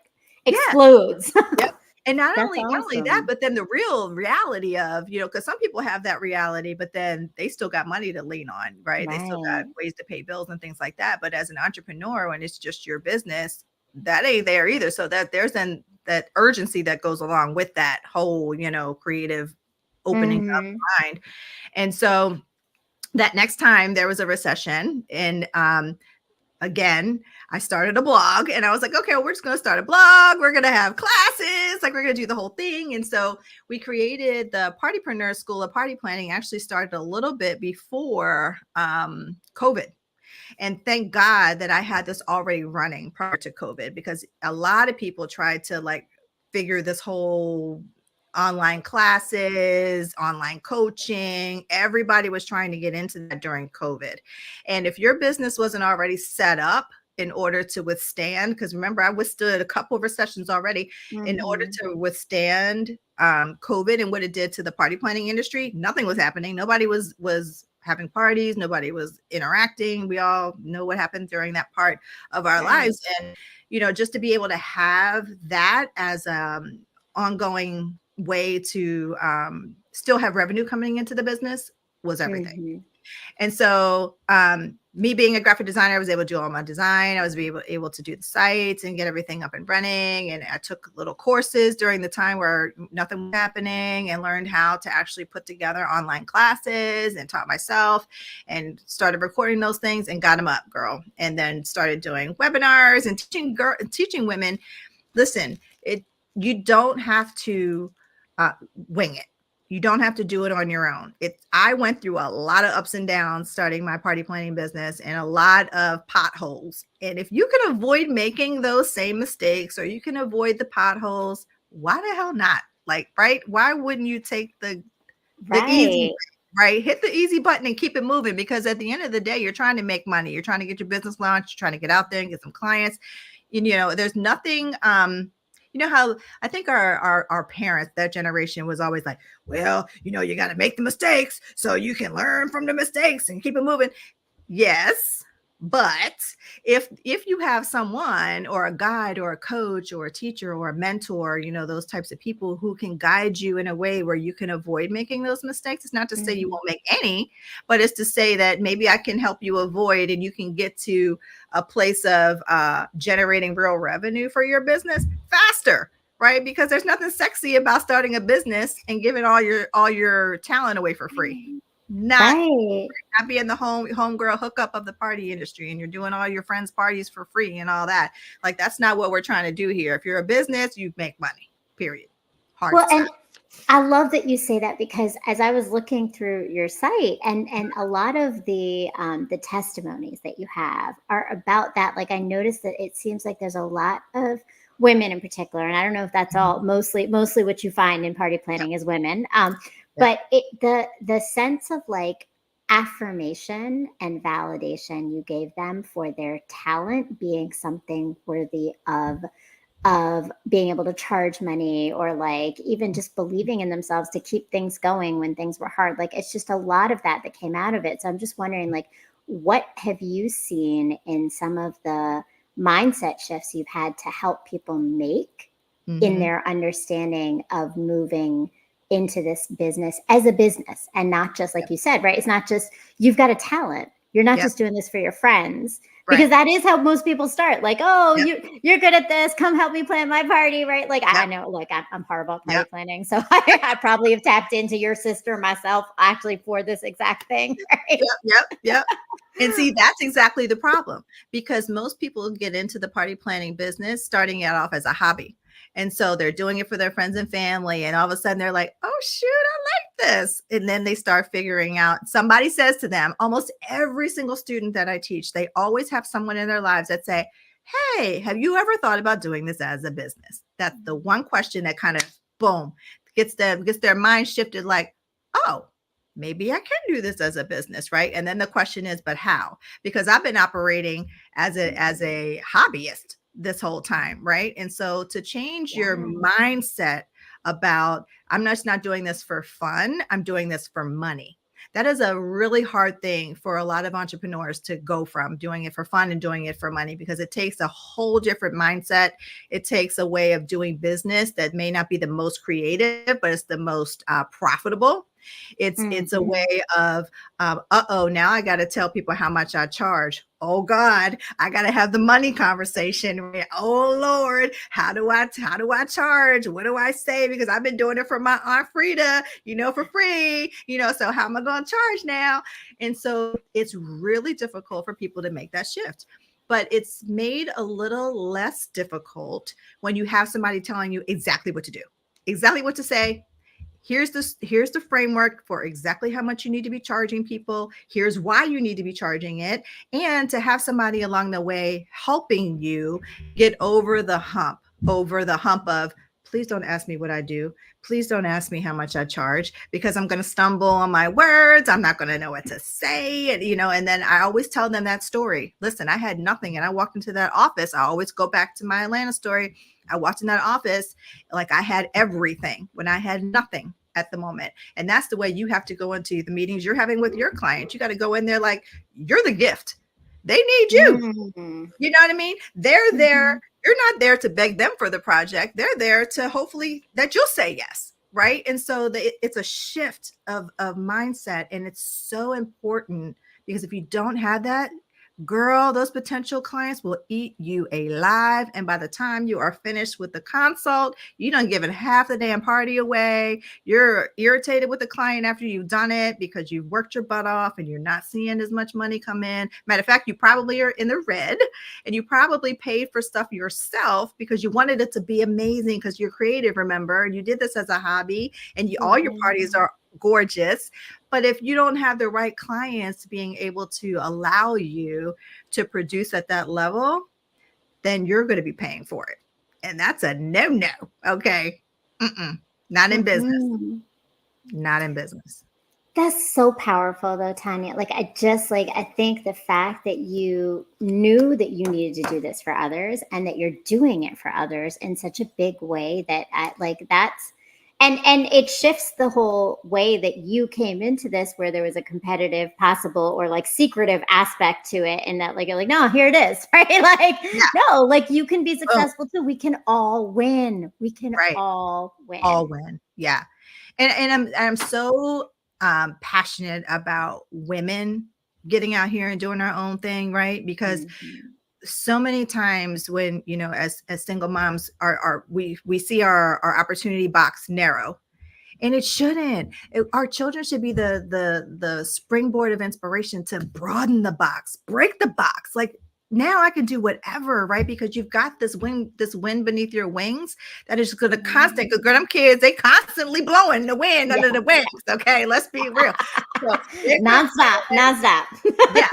explodes. Yep. And not only that, awesome. but then the real reality of, because some people have that reality, but then they still got money to lean on, right? They still got ways to pay bills and things like that. But as an entrepreneur, when it's just your business, that ain't there either. So that there's then that urgency that goes along with that whole, creative opening up mind. And so that next time there was a recession, and again, I started a blog, and I was like, okay, well, we're just going to start a blog. We're going to have classes, like we're going to do the whole thing. And so we created the Partypreneurs School of Party Planning. Actually started a little bit before COVID. And thank God that I had this already running prior to COVID, because a lot of people tried to like figure this whole online classes, online coaching. Everybody was trying to get into that during COVID. And if your business wasn't already set up in order to withstand, because remember, I withstood a couple of recessions already, in order to withstand COVID and what it did to the party planning industry, nothing was happening. Nobody was having parties. Nobody was interacting. We all know what happened during that part of our lives. And, just to be able to have that as ongoing way to still have revenue coming into the business was everything. And so me being a graphic designer, I was able to do all my design. I was able to do the sites and get everything up and running. And I took little courses during the time where nothing was happening, and learned how to actually put together online classes, and taught myself and started recording those things and got them up, girl. And then started doing webinars and teaching women, listen, you don't have to wing it. You don't have to do it on your own. I went through a lot of ups and downs starting my party planning business, and a lot of potholes. And if you can avoid making those same mistakes, or you can avoid the potholes, why the hell not? Like, right? Why wouldn't you take the easy, right? Hit the easy button and keep it moving, because at the end of the day, you're trying to make money. You're trying to get your business launched. You're trying to get out there and get some clients. There's nothing, how I think our parents, that generation, was always like, well, you got to make the mistakes so you can learn from the mistakes and keep it moving. Yes. But if you have someone, or a guide, or a coach, or a teacher, or a mentor, those types of people who can guide you in a way where you can avoid making those mistakes, it's not to say you won't make any, but it's to say that maybe I can help you avoid, and you can get to a place of generating real revenue for your business faster, right? Because there's nothing sexy about starting a business and giving all your talent away for free. Not being the homegirl hookup of the party industry, and you're doing all your friends' parties for free and all that. Like, that's not what we're trying to do here. If you're a business, you make money, period. And I love that you say that, because as I was looking through your site, and a lot of the testimonies that you have are about that. Like, I noticed that it seems like there's a lot of women in particular, and I don't know if that's all, mostly what you find in party planning is women. But the sense of like affirmation and validation you gave them for their talent being something worthy of of being able to charge money, or like even just believing in themselves to keep things going when things were hard. Like it's just a lot of that came out of it. So I'm just wondering, like, what have you seen in some of the mindset shifts you've had to help people make in Mm-hmm. their understanding of moving into this business as a business, and not just like Yep. you said, right? It's not just you've got a talent. You're not Yep. just doing this for your friends, because Right. that is how most people start. Like, oh, Yep. you're good at this. Come help me plan my party, right? Like, I Yep. know, like, I'm horrible at party Yep. planning, so I probably have tapped into your sister myself actually for this exact thing, right? Yep. Yep. Yep. And see, that's exactly the problem, because most people get into the party planning business starting it off as a hobby. And so they're doing it for their friends and family. And all of a sudden they're like, oh, shoot, I like this. And then they start figuring out, somebody says to them, almost every single student that I teach, they always have someone in their lives that say, hey, have you ever thought about doing this as a business? That's the one question that kind of, boom, gets their mind shifted, like, oh, maybe I can do this as a business, right? And then the question is, but how? Because I've been operating as a hobbyist this whole time, right? And so to change your Yeah. mindset about, I'm just not doing this for fun, I'm doing this for money. That is a really hard thing for a lot of entrepreneurs to go from doing it for fun and doing it for money, because it takes a whole different mindset. It takes a way of doing business that may not be the most creative, but it's the most profitable. It's a Mhm. way of, now I got to tell people how much I charge. Oh God, I got to have the money conversation. Oh Lord, how do I charge? What do I say? Because I've been doing it for my Aunt Frida, for free. So how am I going to charge now? And so it's really difficult for people to make that shift. But it's made a little less difficult when you have somebody telling you exactly what to do, exactly what to say. Here's the framework for exactly how much you need to be charging people. Here's why you need to be charging it. And to have somebody along the way helping you get over the hump of, please don't ask me what I do. Please don't ask me how much I charge, because I'm going to stumble on my words. I'm not going to know what to say. And then I always tell them that story. Listen, I had nothing and I walked into that office. I always go back to my Atlanta story. I walked in that office like I had everything when I had nothing at the moment. And that's the way you have to go into the meetings you're having with your clients. You got to go in there like you're the gift. They need you. Mhm. You know what I mean? They're there. Mhm. You're not there to beg them for the project. They're there to hopefully that you'll say yes. Right. And so it's a shift of mindset. And it's so important, because if you don't have that, girl, those potential clients will eat you alive. And by the time you are finished with the consult, you done given half the damn party away. You're irritated with the client after you've done it because you've worked your butt off and you're not seeing as much money come in. Matter of fact, you probably are in the red, and you probably paid for stuff yourself because you wanted it to be amazing because you're creative, remember, and you did this as a hobby, and all your parties Mhm. are gorgeous. But if you don't have the right clients being able to allow you to produce at that level, then you're going to be paying for it. And that's a no. Okay. Mm-mm. Not in business. Mhm. Not in business. That's so powerful though, Tanya. Like I think the fact that you knew that you needed to do this for others, and that you're doing it for others in such a big way, that that's, and it shifts the whole way that you came into this, where there was a competitive possible or like secretive aspect to it, and that like you're like, no, here it is, right? Like, Yeah. no, like you can be Oh, successful too. We can all win. We can right. all All win. win. Yeah. And I'm so passionate about women getting out here and doing our own thing, right? Because Mhm. so many times when, as single moms we see our opportunity box narrow, and it shouldn't. Our children should be the springboard of inspiration to broaden the box, break the box. Like, now I can do whatever, right? Because you've got this wind beneath your wings that is going to constant. Because them kids, they constantly blowing the wind Yeah. under the wings. Okay, let's be real. So they're Nonstop, constantly, nonstop. yeah.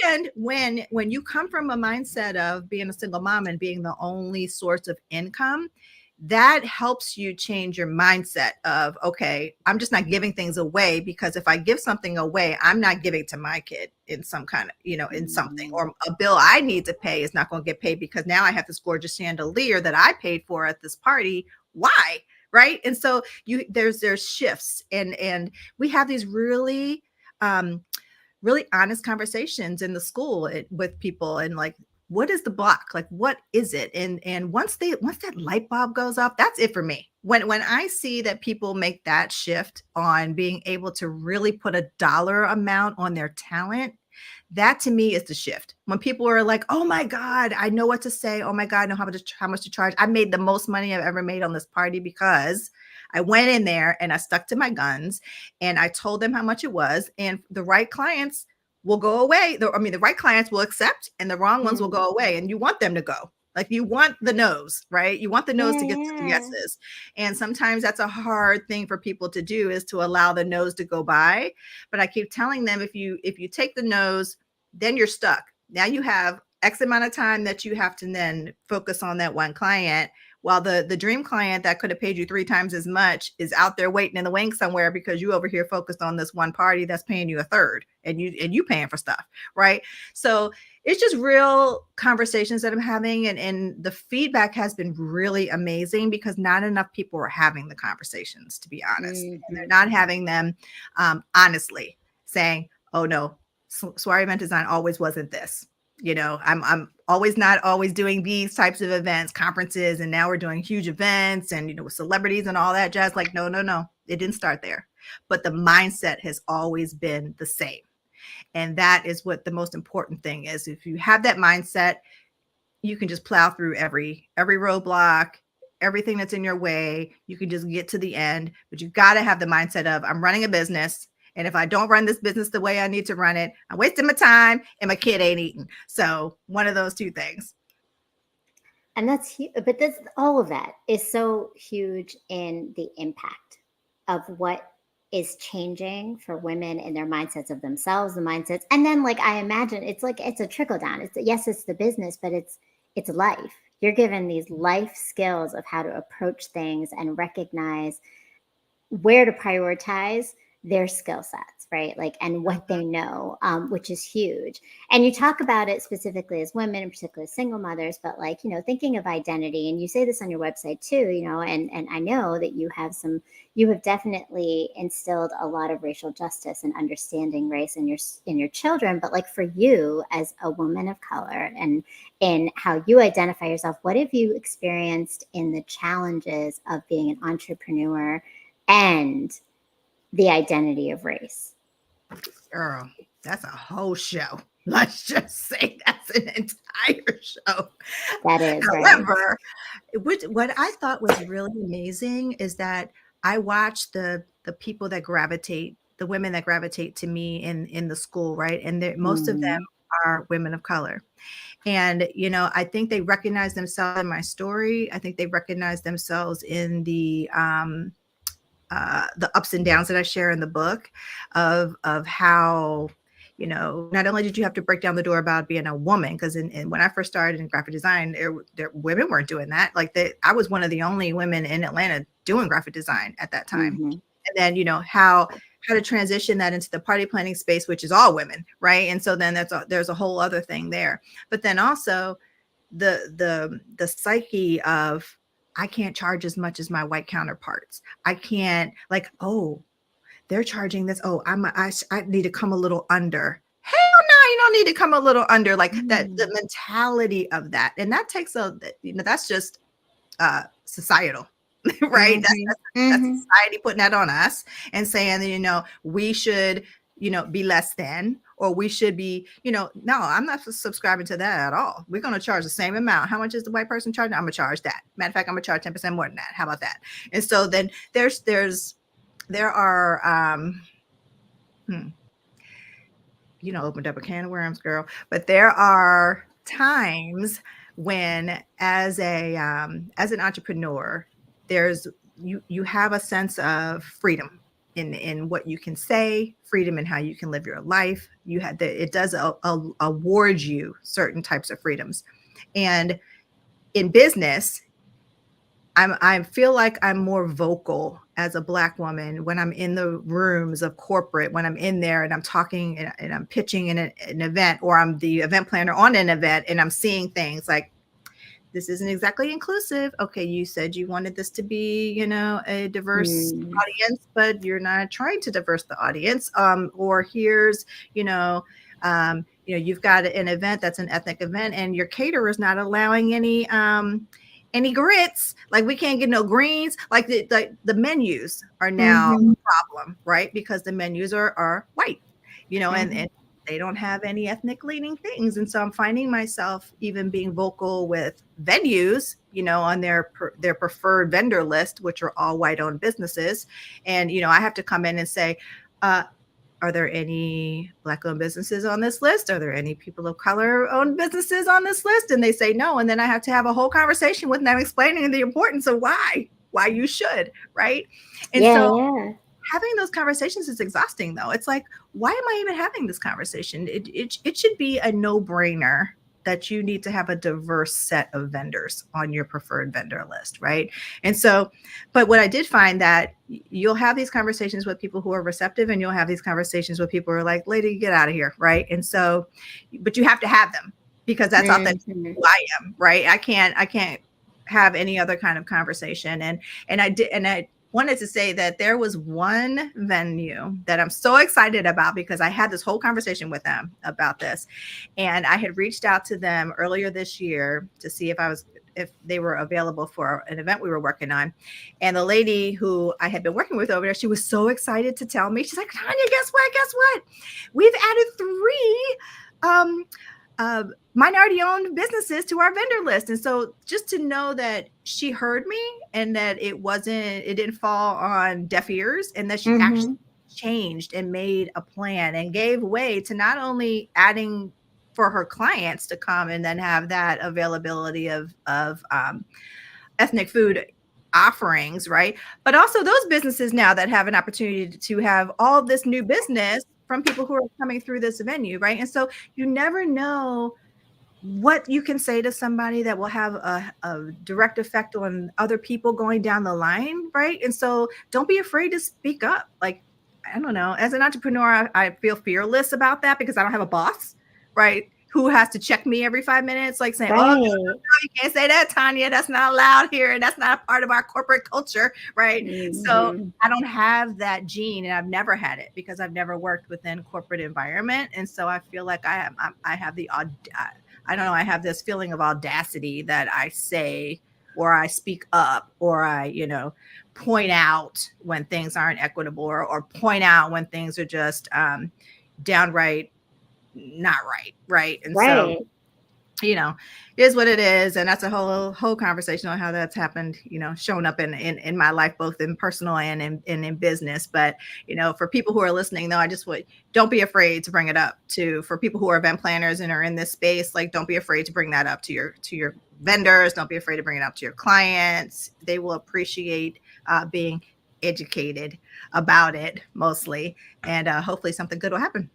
And when you come from a mindset of being a single mom and being the only source of income, that helps you change your mindset of, okay, I'm just not giving things away, because if I give something away, I'm not giving to my kid in some kind of, in something, or a bill I need to pay is not going to get paid because now I have this gorgeous chandelier that I paid for at this party. Why? Right. And so there's shifts, and we have these really, really honest conversations in the school with people, and like, what is the block? Like, what is it? And once that light bulb goes off, that's it for me. When I see that people make that shift on being able to really put a dollar amount on their talent, that to me is the shift. When people are like, oh my God, I know what to say. Oh my God, I know how much to charge. I made the most money I've ever made on this party because I went in there and I stuck to my guns and I told them how much it was, and the right clients will go away. The right clients will accept and the wrong ones will go away, and you want them to go. Like, you want the no's, right? You want the no's to get to the yeses. And sometimes that's a hard thing for people to do, is to allow the no's to go by. But I keep telling them, if you take the no's, then you're stuck. Now you have X amount of time that you have to then focus on that one client, while the dream client that could have paid you 3 times as much is out there waiting in the wings somewhere, because you over here focused on this one party that's paying you a third, and you paying for stuff, right? So it's just real conversations that I'm having, and the feedback has been really amazing, because not enough people are having the conversations, to be honest. And they're not having them honestly, saying, oh no, soiree event design always wasn't this. I'm always not always doing these types of events, conferences, and now we're doing huge events and, with celebrities and all that jazz. Like, no, it didn't start there. But the mindset has always been the same. And that is what the most important thing is. If you have that mindset, you can just plow through every roadblock, everything that's in your way. You can just get to the end, but you got to have the mindset of, I'm running a business. And if I don't run this business the way I need to run it, I'm wasting my time and my kid ain't eating. So one of those two things. And that's huge. But all of that is so huge in the impact of what is changing for women in their mindsets of themselves, the mindsets. And then, like, I imagine it's a trickle down. It's the business, but it's life. You're given these life skills of how to approach things and recognize where to prioritize their skill sets, right? Like, and what they know, which is huge. And you talk about it specifically as women, and particularly single mothers, but like, thinking of identity, and you say this on your website too, and I know that you have definitely instilled a lot of racial justice and understanding race in your children. But like, for you as a woman of color, and in how you identify yourself, what have you experienced in the challenges of being an entrepreneur and the identity of race? Girl, that's a whole show. Let's just say that's an entire show. That is, however, right. What I thought was really amazing is that I watched the people that gravitate, the women that gravitate to me in the school, right? And most of them are women of color. And, I think they recognize themselves in my story. I think they recognize themselves in the ups and downs that I share in the book of how, not only did you have to break down the door about being a woman, because when I first started in graphic design, women weren't doing that. Like, I was one of the only women in Atlanta doing graphic design at that time. And then, how to transition that into the party planning space, which is all women, right? And so then there's a whole other thing there. But then also the psyche of, I can't charge as much as my white counterparts. I can't, like, oh, they're charging this. Oh, I need to come a little under. Hell no, you don't need to come a little under. Like that, the mentality of that. And that takes that's just societal, right? That's society putting that on us and saying that, we should, be less than, or we should be, no, I'm not subscribing to that at all. We're going to charge the same amount. How much is the white person charging? I'm going to charge that. Matter of fact, I'm going to charge 10% more than that. How about that? And so then there are, opened up a can of worms, girl. But there are times when, as an entrepreneur, you have a sense of freedom in what you can say, freedom in how you can live your life. It does award you certain types of freedoms. And in business, I feel like I'm more vocal as a Black woman when I'm in the rooms of corporate, when I'm in there and I'm talking and I'm pitching in an event, or I'm the event planner on an event and I'm seeing things like, this isn't exactly inclusive. Okay, you said you wanted this to be, a diverse Mm, audience, but you're not trying to diverse the audience. Or here's, you've got an event that's an ethnic event, and your caterer is not allowing any grits. Like, we can't get no greens. Like, the menus are now mm-hmm, a problem, right? Because the menus are white, and mm-hmm. they don't have any ethnic leaning things. And so I'm finding myself even being vocal with venues, on their preferred vendor list, which are all white owned businesses. And, I have to come in and say, are there any Black owned businesses on this list? Are there any people of color owned businesses on this list? And they say no. And then I have to have a whole conversation with them explaining the importance of why you should, right? And Yeah, so yeah. having those conversations is exhausting, though. It's like, why am I even having this conversation? It should be a no-brainer that you need to have a diverse set of vendors on your preferred vendor list, right? And so, but what I did find that you'll have these conversations with people who are receptive, and you'll have these conversations with people who are like, lady, get out of here, right? And so, but you have to have them, because that's authentic Mm-hmm. who I am, right? I can't have any other kind of conversation. And I wanted to say that there was one venue that I'm so excited about, because I had this whole conversation with them about this. And I had reached out to them earlier this year to see if they were available for an event we were working on. And the lady who I had been working with over there, she was so excited to tell me. She's like, Tonya, guess what? Guess what? We've added 3 um, minority owned businesses to our vendor list. And so, just to know that she heard me, and that it didn't fall on deaf ears, and that she actually Mm-hmm. changed and made a plan and gave way to not only adding for her clients to come and then have that availability of ethnic food offerings, right? But also those businesses now that have an opportunity to have all this new business from people who are coming through this venue, right? And so you never know what you can say to somebody that will have a direct effect on other people going down the line, right? And so don't be afraid to speak up. Like, I don't know, as an entrepreneur, I feel fearless about that, because I don't have a boss, right, who has to check me every 5 minutes, like saying, oh, no, no, Right. no, you can't say that, Tonya, that's not allowed here, and that's not a part of our corporate culture, right? So Mm-hmm. I don't have that gene, and I've never had it, because I've never worked within corporate environment. And so I feel like I have the odd, I don't know, I have this feeling of audacity that I say, or I speak up, or I, point out when things aren't equitable, or point out when things are just downright not right. Right. And so, Right. is what it is. And that's a whole conversation on how that's happened, showing up in my life, both in personal and in business. But, for people who are listening, though, I just would, don't be afraid to bring it up for people who are event planners and are in this space. Like, don't be afraid to bring that up to your vendors. Don't be afraid to bring it up to your clients. They will appreciate being educated about it, mostly. And hopefully something good will happen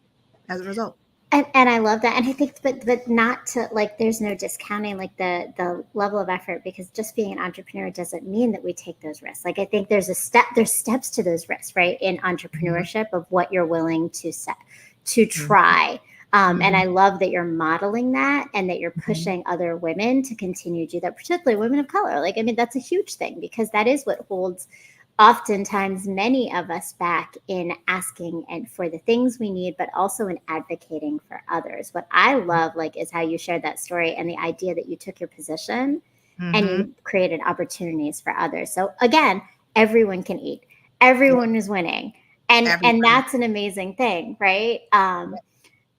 as a result. And I love that. And I think, but not to, like, there's no discounting like the level of effort, because just being an entrepreneur doesn't mean that we take those risks. Like, I think there's steps to those risks, right? In Mhm. entrepreneurship, of what you're willing to set, to Mhm. try. And I Mhm. love that you're modeling that, and that you're Mhm. pushing other women to continue to do that, particularly women of color. Like, I mean, that's a huge thing, because that is what holds oftentimes many of us back in asking and for the things we need, but also in advocating for others. What I love, like, is how you shared that story, and the idea that you took your position and Mhm. you created opportunities for others. So again, everyone can eat, Yeah, everyone is winning, and everybody. that's an amazing thing, right? All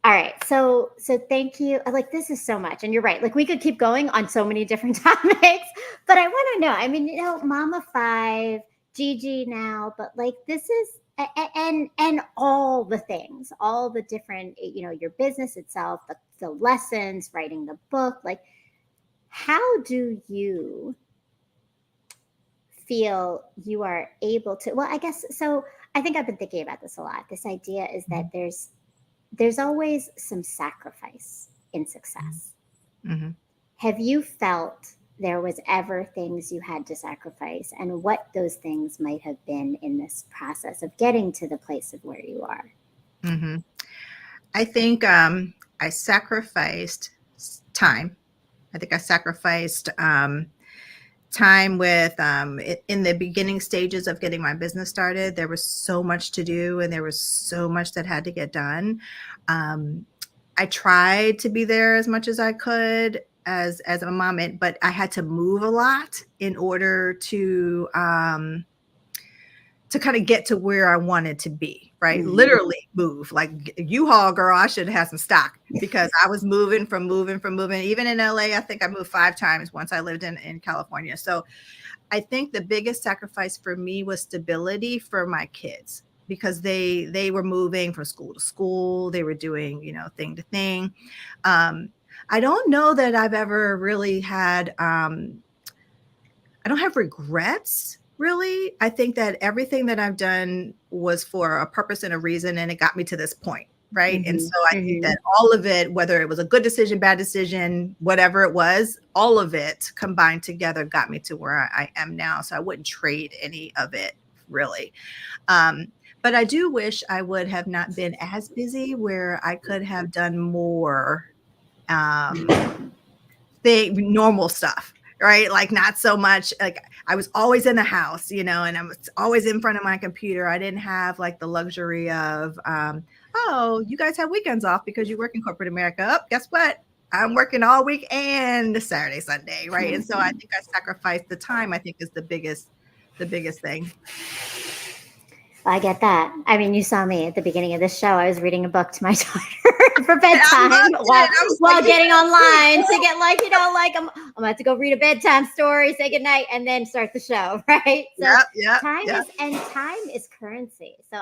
right, so thank you. Like, this is so much, and you're right. Like, we could keep going on so many different topics, but I want to know. I mean, Mama Five, Gigi now, but like, this is and all the things, all the different, your business itself, the lessons, writing the book. Like, how do you feel you are able to? Well, I guess so. I think I've been thinking about this a lot. This idea is that Mhm. there's always some sacrifice in Mhm. success. Mhm. Have you felt there was ever things you had to sacrifice and what those things might have been in this process of getting to the place of where you are. Hmm. I think I sacrificed time. I think I sacrificed time with in the beginning stages of getting my business started. There was so much to do and there was so much that had to get done. um, I tried to be there as much as I could as a mom, but I had to move a lot in order to kind of get to where I wanted to be, right? Mm-hmm. Literally move. Like U-Haul, girl, I should have had some stock because I was moving. Even in LA, I think I moved 5 times once I lived in California. So I think the biggest sacrifice for me was stability for my kids because they were moving from school to school. They were doing, thing to thing. I don't know that I've ever really had I don't have regrets, really. I think that everything that I've done was for a purpose and a reason, and it got me to this point, right? And Mm-hmm. so I think that all of it, whether it was a good decision, bad decision, whatever it was, all of it combined together got me to where I am now. So I wouldn't trade any of it, really. Um, but I do wish I would have not been as busy, where I could have done more um, normal stuff, right? Like not so much like I was always in the house, and I was always in front of my computer. I didn't have like the luxury of, oh, you guys have weekends off because you work in corporate America. Oh, guess what? I'm working all week and Saturday, Sunday, right? And so I think I sacrificed the time. I think is the biggest thing. I get that. I mean, you saw me at the beginning of this show. I was reading a book to my daughter for I bedtime loved while it. I was like, while yeah, getting online to get like I'm about to go read a bedtime story, say goodnight, and then start the show, right? So yep, yep, yep. time is currency. So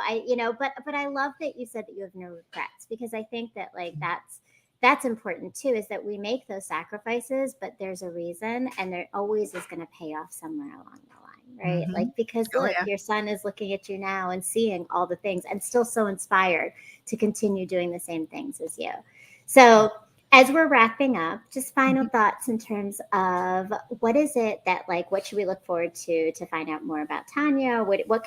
but I love that you said that you have no regrets, because I think that like that's important too, is that we make those sacrifices, but there's a reason, and there always is going to pay off somewhere along the line, right? Mm-hmm. Like, because Oh look, yeah. your son is looking at you now and seeing all the things and still so inspired to continue doing the same things as you. So as we're wrapping up, just final Mhm. thoughts in terms of what is it that, like, what should we look forward to find out more about Tonya? Where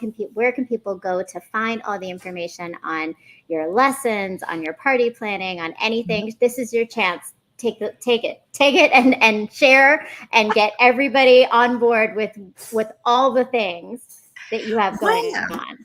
can people go to find all the information on your lessons, on your party planning, on Mhm. anything? This is your chance. Take it, and share and get everybody on board with all the things that you have going Well, on.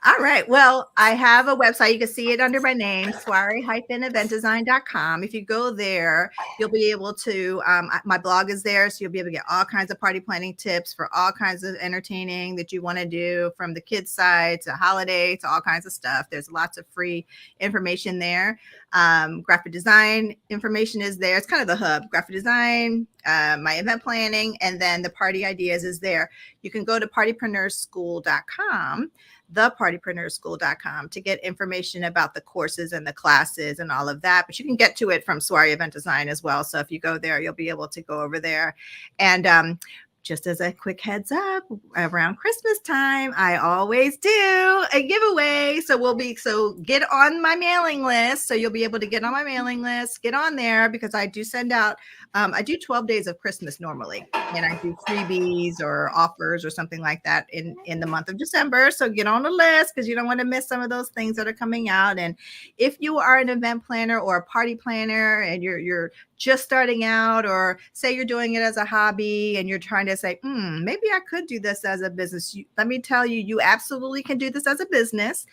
all right. Well, I have a website. You can see it under my name, soiree-eventdesign.com. If you go there, you'll be able to, my blog is there. So you'll be able to get all kinds of party planning tips for all kinds of entertaining that you want to do, from the kids' side to holiday to all kinds of stuff. There's lots of free information there. Graphic design information is there. It's kind of the hub. Graphic design, my event planning, and then the party ideas is there. You can go to partypreneurschool.com, thepartypreneurschool.com, to get information about the courses and the classes and all of that. But you can get to it from Soiree Event Design as well. So if you go there, you'll be able to go over there. And just as a quick heads up, around Christmas time, I always do a giveaway. So get on my mailing list. So you'll be able to get on my mailing list, get on there, because I do send out, I do 12 days of Christmas normally, and I do freebies or offers or something like that in the month of December. So get on the list, because you don't want to miss some of those things that are coming out. And if you are an event planner or a party planner and you're just starting out, or say you're doing it as a hobby and you're trying to say, maybe I could do this as a business. Let me tell you, you absolutely can do this as a business,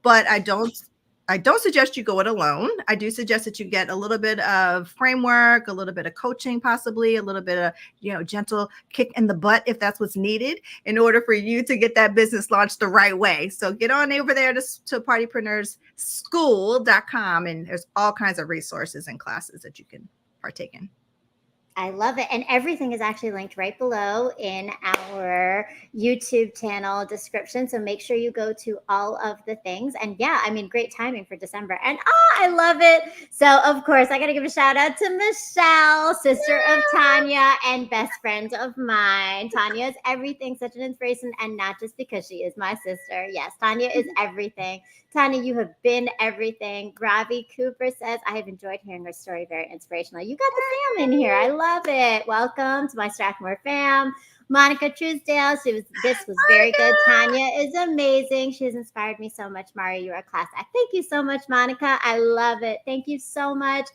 but I don't suggest you go it alone. I do suggest that you get a little bit of framework, a little bit of coaching, possibly a little bit of, gentle kick in the butt if that's what's needed in order for you to get that business launched the right way. So get on over there to partypreneurschool.com, and there's all kinds of resources and classes that you can partake in. I love it. And everything is actually linked right below in our YouTube channel description. So make sure you go to all of the things. And yeah, I mean, great timing for December. And I love it. So, of course, I got to give a shout out to Michelle, sister of Tonya and best friend of mine. Tonya is everything, such an inspiration. And not just because she is my sister. Yes, Tonya is everything. Tonya, you have been everything. Ravi Cooper says, I have enjoyed hearing her story. Very inspirational. You got the fam in here. I love love it. Welcome to my Strathmore fam. Monica Truesdale, this was very good. Tanya is amazing. She has inspired me so much. Maria, you're a class act. Thank you so much, Monica. I love it. Thank you so much.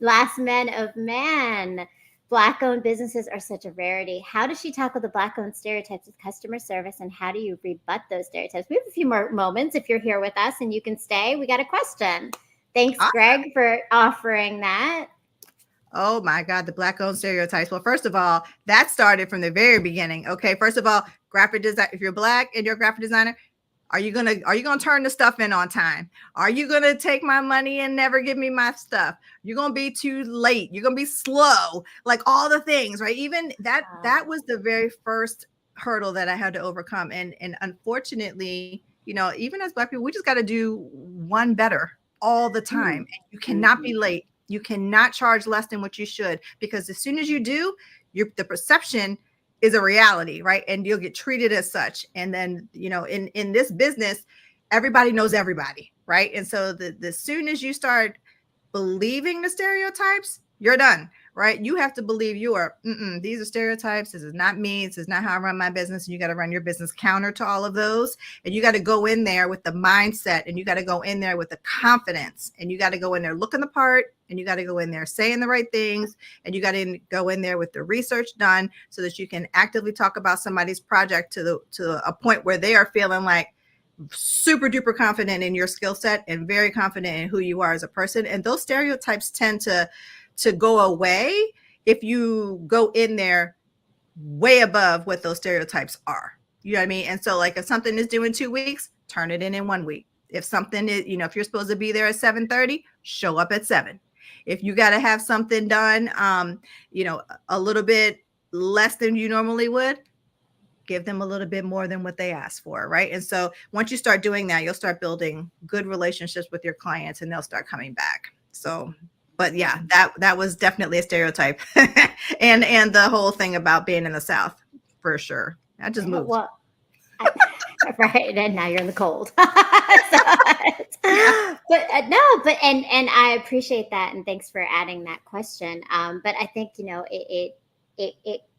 Last Men of Man. Black-owned businesses are such a rarity. How does she tackle the Black-owned stereotypes of customer service, and how do you rebut those stereotypes? We have a few more moments if you're here with us and you can stay. We got a question. Thanks, Greg, for offering that. Oh my God, the Black-owned stereotypes. Well, first of all, that started from the very beginning. Okay, first of all, graphic design. If you're Black and you're a graphic designer, are you gonna turn the stuff in on time? Are you gonna take my money and never give me my stuff? You're gonna be too late. You're gonna be slow. Like all the things, right? Even that was the very first hurdle that I had to overcome. And unfortunately, even as Black people, we just got to do one better all the time. And you cannot be late. You cannot charge less than what you should, because as soon as you do, the perception is a reality, right? And you'll get treated as such. And then, in this business, everybody knows everybody, right? And so the soon as you start believing the stereotypes, you're done, right? You have to believe these are stereotypes. This is not me. This is not how I run my business. And you got to run your business counter to all of those. And you got to go in there with the mindset, and you got to go in there with the confidence, and you got to go in there looking the part, and you got to go in there saying the right things, and you got to go in there with the research done so that you can actively talk about somebody's project to a point where they are feeling like super duper confident in your skill set and very confident in who you are as a person. And those stereotypes tend to go away if you go in there way above what those stereotypes are. You know what I mean? And so, like, if something is due in 2 weeks, turn it in 1 week. If something is, if you're supposed to be there at 7:30, show up at 7. If you got to have something done, a little bit less than you normally would, give them a little bit more than what they asked for, right? And so once you start doing that, you'll start building good relationships with your clients, and they'll start coming back. So, but yeah, that was definitely a stereotype. and the whole thing about being in the South, for sure. I just moved. Well, right, and now you're in the cold. But I appreciate that, and thanks for adding that question. But I think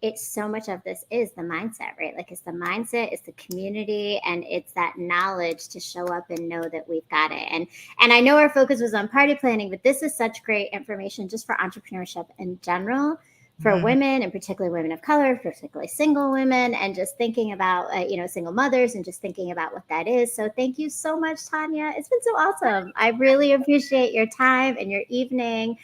it's so much of this is the mindset, right? Like, it's the mindset, it's the community, and it's that knowledge to show up and know that we've got it. And I know our focus was on party planning, but this is such great information just for entrepreneurship in general, for women, and particularly women of color, particularly single women, and just thinking about, single mothers, and just thinking about what that is. So thank you so much, Tonya. It's been so awesome. I really appreciate your time and your evening.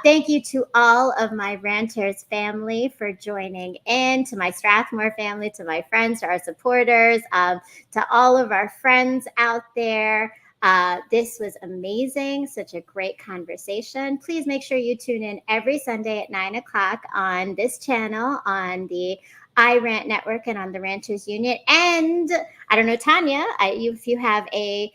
Thank you to all of my Ranters family for joining in, to my Strathmore family, to my friends, to our supporters, to all of our friends out there. This was amazing. Such a great conversation. Please make sure you tune in every Sunday at 9:00 on this channel, on the iRant Network, and on the Ranters Union. And I don't know, Tanya, if you have a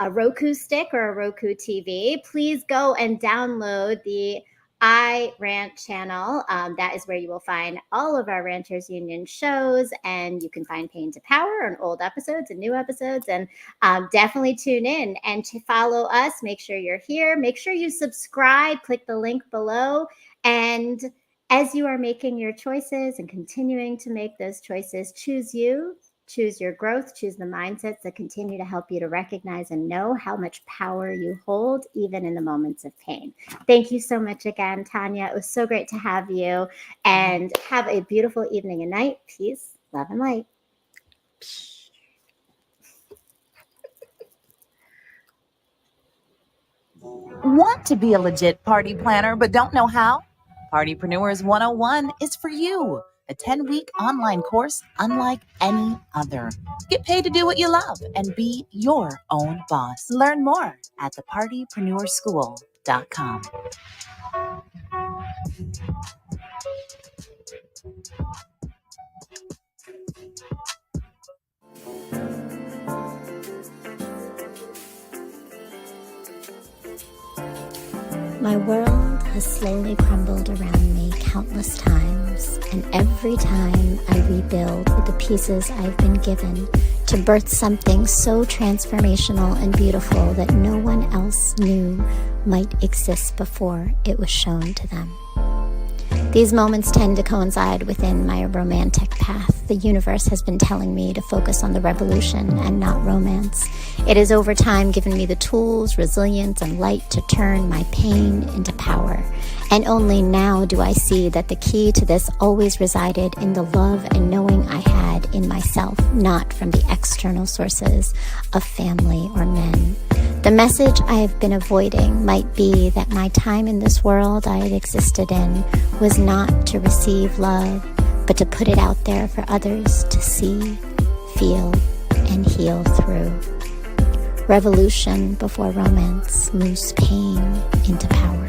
Roku stick or a Roku TV, please go and download the iRant channel. That is where you will find all of our Ranters Union shows, and you can find Pain to Power and old episodes and new episodes. And definitely tune in and to follow us. Make sure you're here. Make sure you subscribe. Click the link below. And as you are making your choices and continuing to make those choices, choose you. Choose your growth, choose the mindsets that continue to help you to recognize and know how much power you hold, even in the moments of pain. Thank you so much again, Tonya. It was so great to have you, and have a beautiful evening and night. Peace, love, and light. Want to be a legit party planner but don't know how? Partypreneurs 101 is for you. A 10-week online course unlike any other. Get paid to do what you love and be your own boss. Learn more at thepartypreneurschool.com. My world has slowly crumbled around me countless times, and every time I rebuild with the pieces I've been given to birth something so transformational and beautiful that no one else knew might exist before it was shown to them. These moments tend to coincide within my romantic path. The universe has been telling me to focus on the revolution and not romance. It has over time given me the tools, resilience, and light to turn my pain into power. And only now do I see that the key to this always resided in the love and knowing I had in myself, not from the external sources of family or men. The message I have been avoiding might be that my time in this world I had existed in was not to receive love, but to put it out there for others to see, feel, and heal through. Revolution before romance moves pain into power.